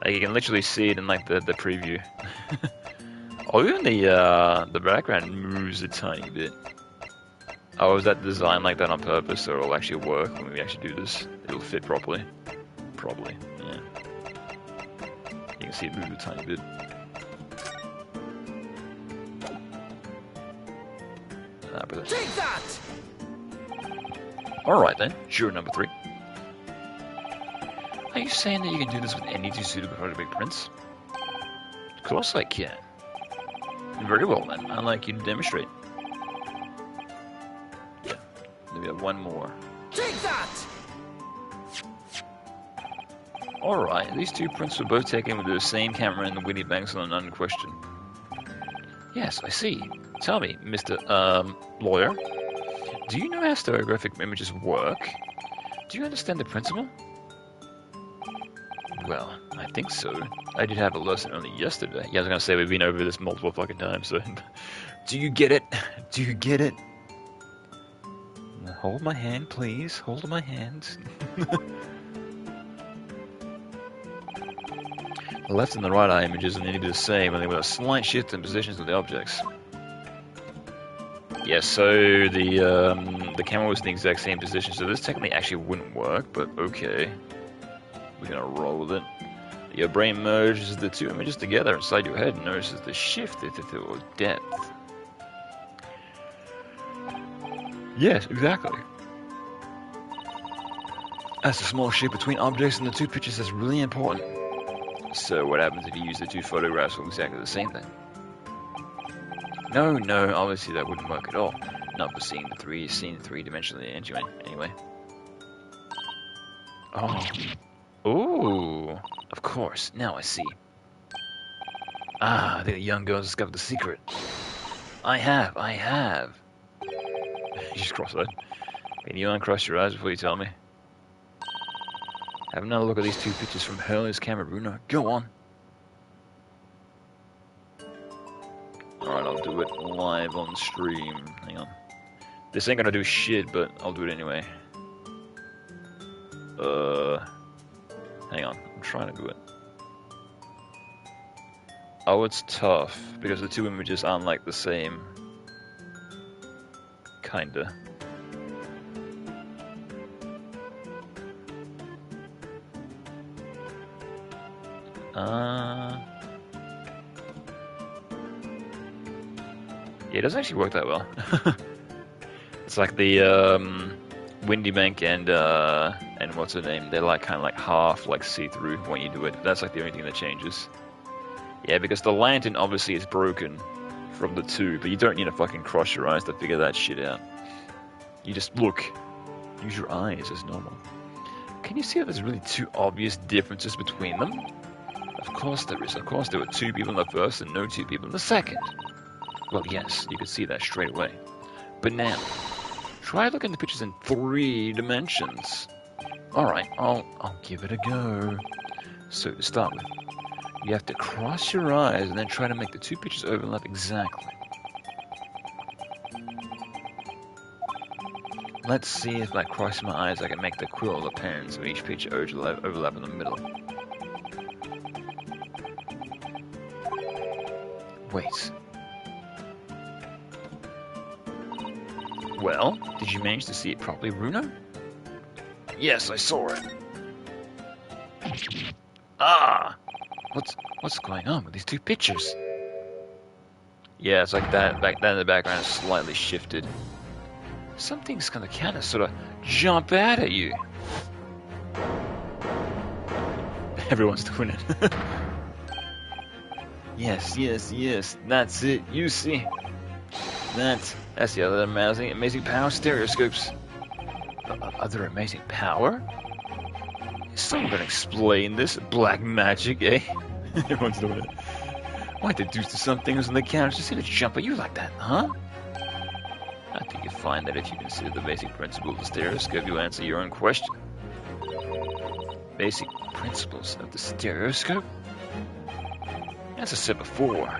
Like, you can literally see it in like the preview. Or even the background moves a tiny bit. Oh, is that designed like that on purpose, so it'll actually work when we actually do this? It'll fit properly. Probably, yeah. You can see it move a tiny bit. Take that! Alright then, juror number 3. Are you saying that you can do this with any two suitable for the Big Prince? Of course I can. Very well then, I'd like you to demonstrate. Yeah, maybe have one more. Take that! Alright, these two prints were both taken with the same camera in the Winnie Banks on an unquestioned. Yes, I see. Tell me, Mr. Lawyer, do you know how stereographic images work? Do you understand the principle? Well, I think so. I did have a lesson only yesterday. Yeah, I was gonna say we've been over this multiple fucking times, so... Do you get it? Do you get it? Now hold my hand, please. Hold my hand. The left and the right eye images need to be the same, only with a slight shift in positions of the objects. Yes, so the camera was in the exact same position, so this technically actually wouldn't work, but okay. We're gonna roll with it. Your brain merges the two images together inside your head and notices the shift or depth. Yes, exactly. That's a small shift between objects in the two pictures that's really important. So what happens if you use the two photographs for exactly the same thing? No, obviously that wouldn't work at all. Not for seeing three-dimensionally anyway. Oh. Ooh, of course. Now I see. Ah, I think the young girl discovered the secret. I have. You just cross-eyed. Can you uncross your eyes before you tell me? Have another look at these two pictures from Hurley's camera, Bruno. Go on. Alright, I'll do it live on stream. Hang on. This ain't gonna do shit, but I'll do it anyway. Hang on. I'm trying to do it. Oh, it's tough, because the two images aren't like the same. Kinda. Yeah, it doesn't actually work that well. It's like the Windy Bank and what's her name? They're like kind of like half like see-through when you do it. That's like the only thing that changes. Yeah, because the lantern obviously is broken from the two, but you don't need to fucking cross your eyes to figure that shit out. You just look. Use your eyes as normal. Can you see if there's really two obvious differences between them? Of course there is. Of course there were two people in the first and no two people in the second. Well, yes, you could see that straight away. But now, try looking at the pictures in 3 dimensions. Alright, I'll give it a go. So, to start with, you have to cross your eyes and then try to make the two pictures overlap exactly. Let's see if by crossing my eyes I can make the quill of the pens of each picture overlap in the middle. Wait. Well, did you manage to see it properly, Bruno? Yes, I saw it. Ah! What's going on with these two pictures? Yeah, it's like that. Back then, the background is slightly shifted. Something's gonna kind of sort of jump out at you. Everyone's doing it. Yes. That's it. You see. That's the other amazing power stereoscopes. Other amazing power? Is someone gonna explain this? Black magic, eh? Everyone's doing it. Why the deuce do some things on the couch just seem to jump at you like that, huh? I think you'll find that if you consider the basic principle of the stereoscope, you'll answer your own question. Basic principles of the stereoscope? As I said before,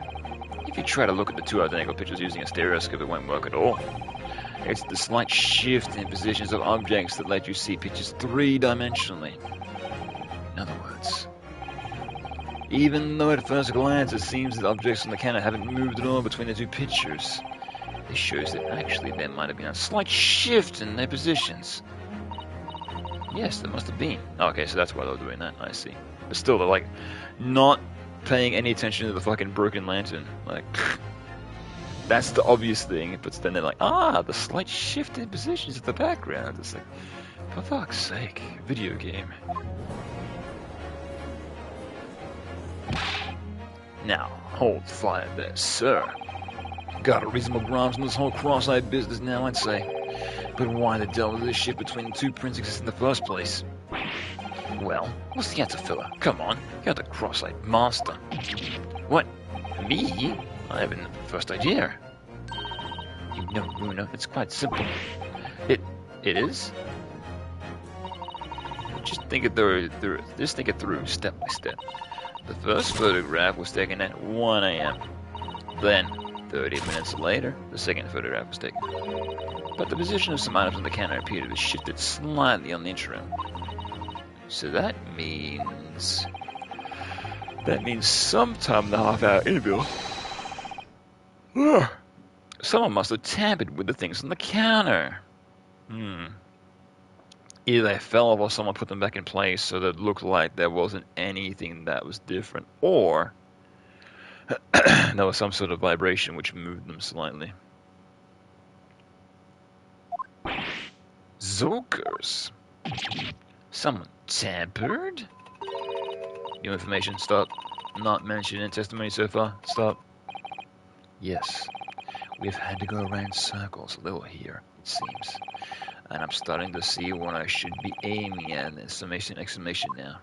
if you try to look at the two identical pictures using a stereoscope, it won't work at all. It's the slight shift in positions of objects that let you see pictures 3-dimensionally. In other words, Even though at first glance it seems that objects on the counter haven't moved at all between the two pictures. This shows that actually there might have been a slight shift in their positions. Yes, there must have been. Oh, okay, so that's why they were doing that. I see. But still, they're like not paying any attention to the fucking broken lantern. Like, that's the obvious thing. But then they're like, the slight shift in positions of the background. It's like, for fuck's sake, video game. Now, hold fire there, sir. Got a reasonable grasp on this whole cross-eyed business now, I'd say. But why the devil did this shift between the two prints exist in the first place? Well, what's the answer, fella? Come on, you're the cross-eyed master. What? Me? I haven't the first idea. You know, Bruno, it's quite simple. It is? Just think it through step by step. The first photograph was taken at 1 a.m. Then, 30 minutes later, the second photograph was taken. But the position of some items on the counter appeared to have shifted slightly on the interim. So that means sometime in the half-hour interval, someone must have tampered with the things on the counter. Either they fell off or someone put them back in place so that it looked like there wasn't anything that was different, or there was some sort of vibration which moved them slightly. Zokers. Someone tampered? New information, stop. Not mentioned in testimony so far, stop. Yes, we've had to go around circles a little here, it seems. And I'm starting to see what I should be aiming at. Exclamation now.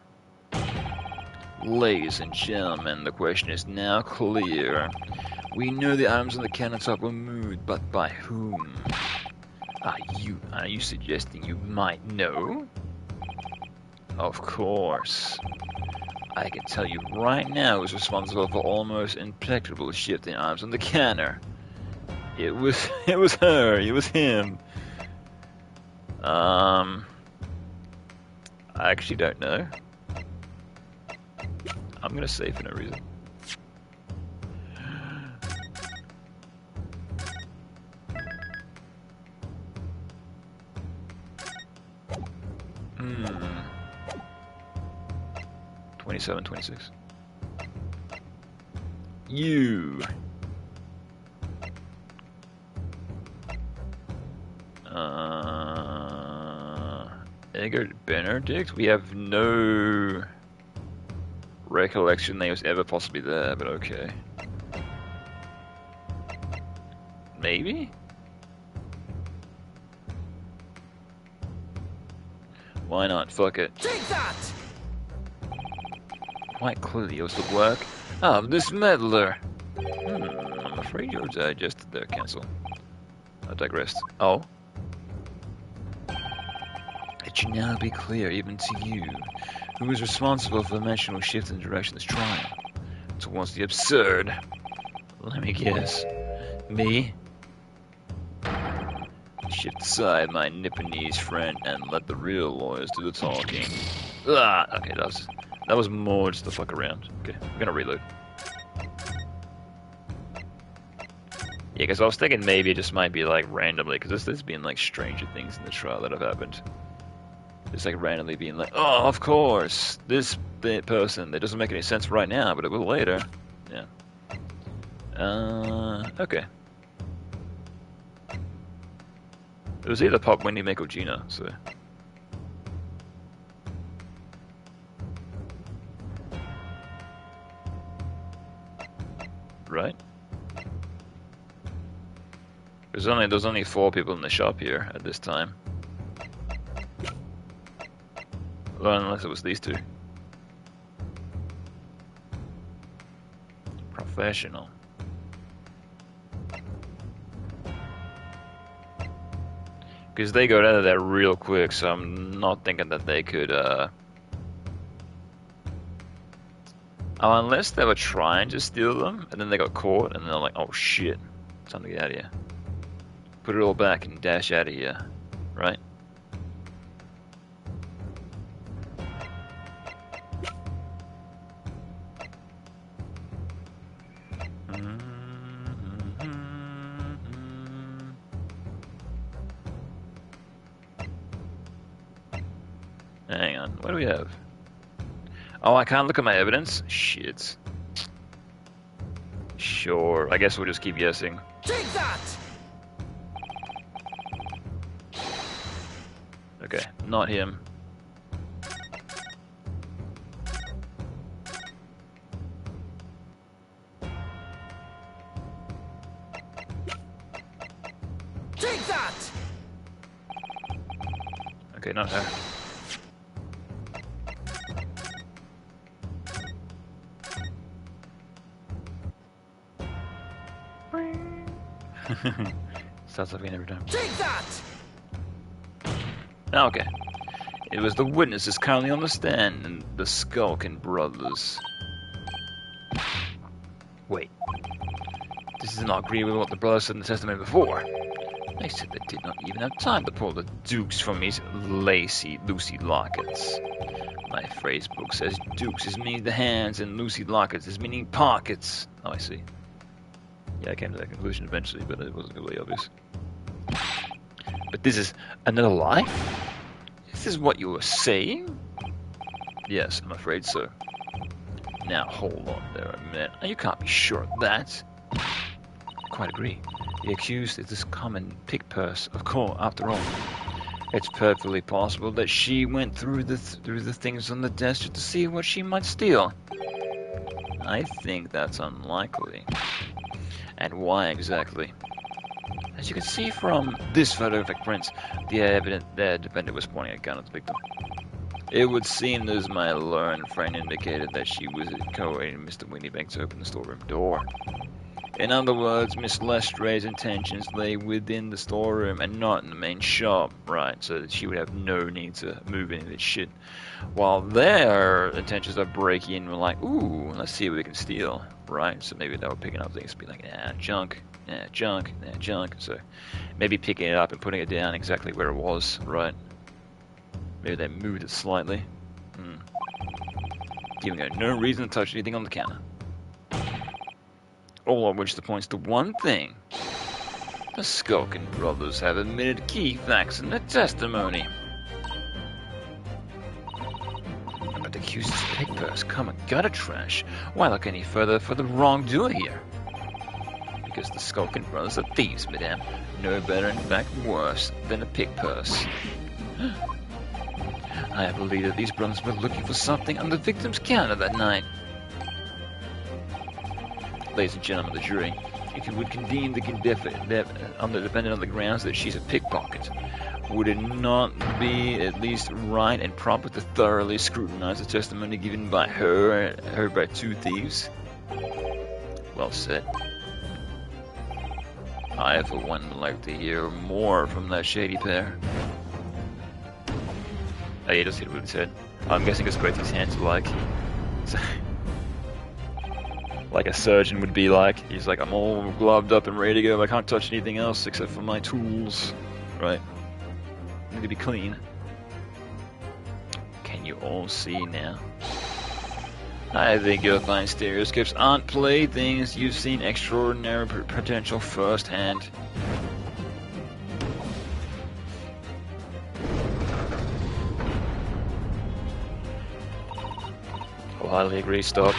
Ladies and gentlemen, the question is now clear. We know the items on the countertop were moved, but by whom? Are you suggesting you might know? Of course. I can tell you right now who's responsible for almost impeccable shifting items on the counter. It was her. It was him. I actually don't know. I'm gonna say for no reason. Hmm. 27, 26. You. Edgar Benedict? We have no recollection that he was ever possibly there, but okay. Maybe? Why not? Fuck it. Take that! Quite clearly it was the work of this meddler. I'm afraid you're digested there, Cancel. I digressed. Oh? It should now be clear, even to you, who is responsible for the dimensional shift in the direction of this trial towards the absurd. Let me guess. Me? Shift aside, my Nipponese friend, and let the real lawyers do the talking. Okay, that was more just to fuck around. Okay, I'm gonna reload. Yeah, because I was thinking maybe it just might be like randomly, because there's been like stranger things in the trial that have happened. It's like randomly being like, oh, of course, this person, that doesn't make any sense right now, but it will later. Yeah. Okay. It was either Pop, Wendy, Mick, or Gina, so. Right? There's only 4 people in the shop here at this time. Well, unless it was these 2. Professional. Because they got out of there real quick, so I'm not thinking that they could, Oh, unless they were trying to steal them, and then they got caught, and they're like, oh shit, time to get out of here. Put it all back and dash out of here, right? Hang on, what do we have? Oh, I can't look at my evidence? Shit. Sure, I guess we'll just keep guessing. Take that! Okay, not him. Take that! Okay, not her. Starts laughing every time. Take that! Okay. It was the witnesses currently on the stand and the Skulkin brothers. Wait. This is not agree with what the brothers said in the testimony before. They said they did not even have time to pull the dukes from his lacy, loosey lockets. My phrase book says dukes is meaning the hands and loosey lockets is meaning pockets. Oh, I see. Yeah, I came to that conclusion eventually, but it wasn't really obvious. But this is another lie? Is this what you were saying? Yes, I'm afraid so. Now, hold on there a minute. You can't be sure of that. I quite agree. The accused is this common pig purse of course, after all. It's perfectly possible that she went through the things on the desk just to see what she might steal. I think that's unlikely. And why exactly? As you can see from this photographic print, the defendant was pointing a gun at the victim. It would seem as my learned friend indicated that she was co-aiding Mr. Winniebank to open the storeroom door. In other words, Miss Lestrade's intentions lay within the storeroom and not in the main shop, right? So that she would have no need to move any of this shit. While their intentions of breaking in were like, ooh, let's see what we can steal, right? So maybe they were picking up things to be like, junk, junk, junk. So maybe picking it up and putting it down exactly where it was, right? Maybe they moved it slightly. Giving her no reason to touch anything on the counter. All of which points to one thing. The Skulkin brothers have admitted key facts in their testimony. But the accused's pig purse, common gutter trash. Why look any further for the wrongdoer here? Because the Skulkin brothers are thieves, madame. No better, in fact worse, than a pig purse. I believe that these brothers were looking for something on the victim's counter that night. Ladies and gentlemen of the jury, if you would condemn the defendant on the grounds that she's a pickpocket, would it not be at least right and proper to thoroughly scrutinize the testimony given by her by two thieves? Well said. I, for one, would like to hear more from that shady pair. Oh, yeah, just hit what he said. I'm guessing because both his hands are like... like a surgeon would be like. He's like, I'm all gloved up and ready to go. I can't touch anything else except for my tools. Right. I need to be clean. Can you all see now? I think you'll find stereoscopes aren't playthings. You've seen extraordinary potential firsthand. Highly agree, stop.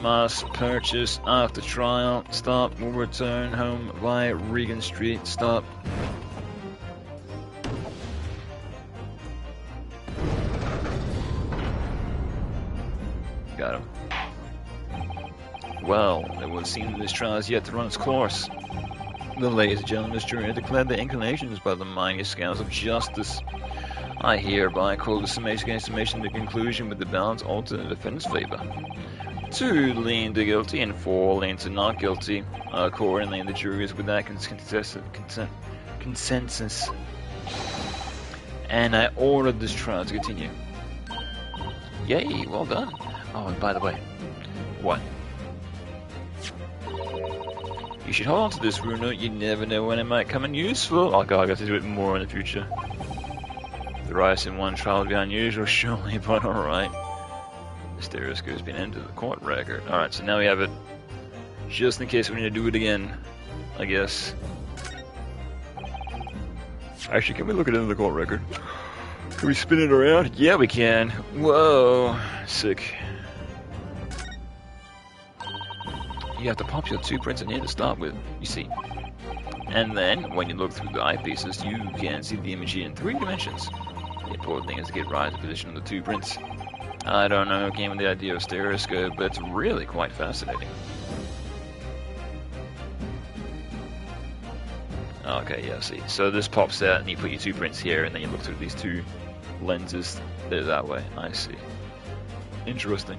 Must purchase after trial. Stop. Will return home via Regan Street. Stop. Got him. Well, it would seem that this trial has yet to run its course. The ladies and gentlemen of this jury have declared their inclinations by the mighty scales of justice. I hereby call the summation against summation the conclusion with the balance altered in the defendant's favor. 2 lean to guilty and 4 lean to not guilty. Accordingly, the jury is without consensus. And I ordered this trial to continue. Yay, well done. Oh, and by the way, what? You should hold on to this rule note. You never know when it might come in useful. Oh god, I got to do it more in the future. The rise in one trial would be unusual, surely, but alright. The stereoscope's been entered the court record. Alright, so now we have it. Just in case we need to do it again, I guess. Actually, can we look it into the court record? Can we spin it around? Yeah, we can. Whoa, sick. You have to pop your 2 prints in here to start with, you see. And then, when you look through the eyepieces, you can see the image in 3 dimensions. The important thing is to get right to position of the 2 prints. I don't know who came with the idea of stereoscope, but it's really quite fascinating. Okay, yeah, see. So this pops out and you put your 2 prints here and then you look through these 2 lenses there that way. I see. Interesting.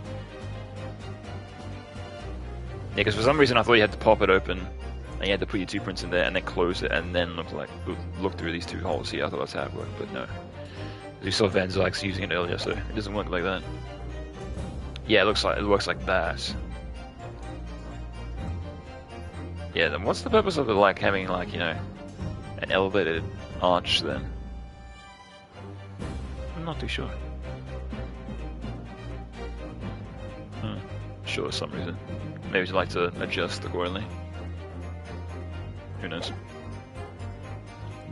Yeah, because for some reason I thought you had to pop it open and you had to put your 2 prints in there and then close it and then look through these 2 holes here. I thought that's how it worked, but no. You saw Van Zyke's using it earlier, so it doesn't work like that. Yeah, it works like that. Yeah, then what's the purpose of it, like having like, you know, an elevated arch then? I'm not too sure. Sure, for some reason. Maybe you'd like to adjust accordingly. Who knows?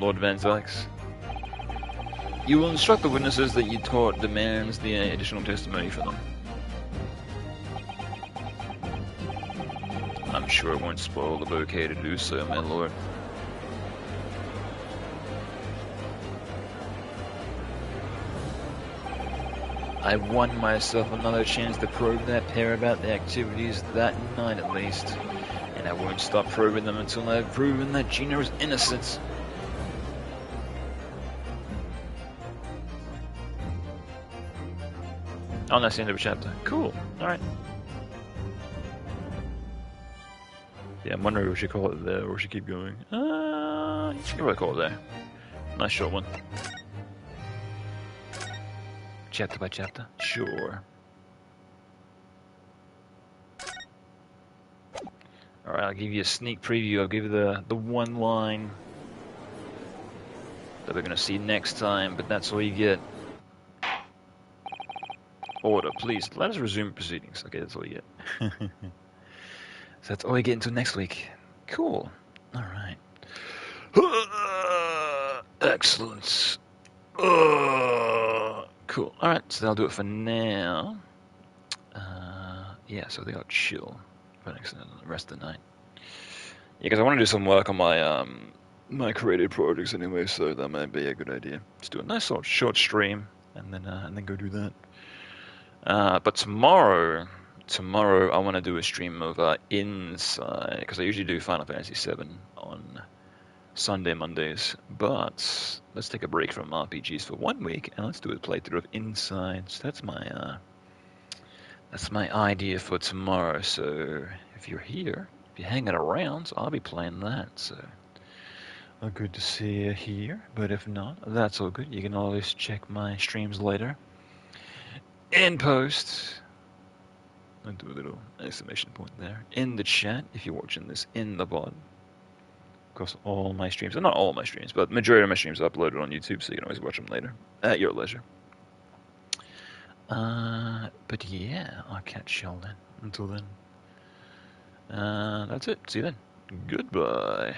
Lord Van Zyke's. You will instruct the witnesses that your court demands the additional testimony for them. I'm sure it won't spoil the bouquet to do so, my lord. I won myself another chance to probe that pair about the activities that night at least, and I won't stop probing them until I've proven that Gina is innocent. Oh, that's the end of a chapter. Cool. Alright. Yeah, I'm wondering if we should call it there or we should keep going. You should probably call it there. Nice short one. Chapter by chapter? Sure. Alright, I'll give you a sneak preview. I'll give you the one line that we're going to see next time, but that's all you get. Order, please. Let us resume proceedings. Okay, that's all you get. So that's all you get until next week. Cool. Alright. Excellent. Cool. Alright, so that'll do it for now. Yeah, so they got chill for the rest of the night. Yeah, because I want to do some work on my my creative projects anyway, so that might be a good idea. Just do a nice short stream and then go do that. But tomorrow I want to do a stream of Inside, because I usually do Final Fantasy VII on Mondays, but let's take a break from RPGs for 1 week and let's do a playthrough of Inside. So that's my idea for tomorrow. So if you're here, if you're hanging around, I'll be playing that. So good to see you here. But if not, that's all good. You can always check my streams later in post. I'll do a little exclamation point there in the chat if you're watching this in the VOD. Of course, all my streams, well, not all my streams, but majority of my streams are uploaded on YouTube, so you can always watch them later at your leisure. But yeah, I'll catch y'all then. Until then, that's it. See you then. Goodbye.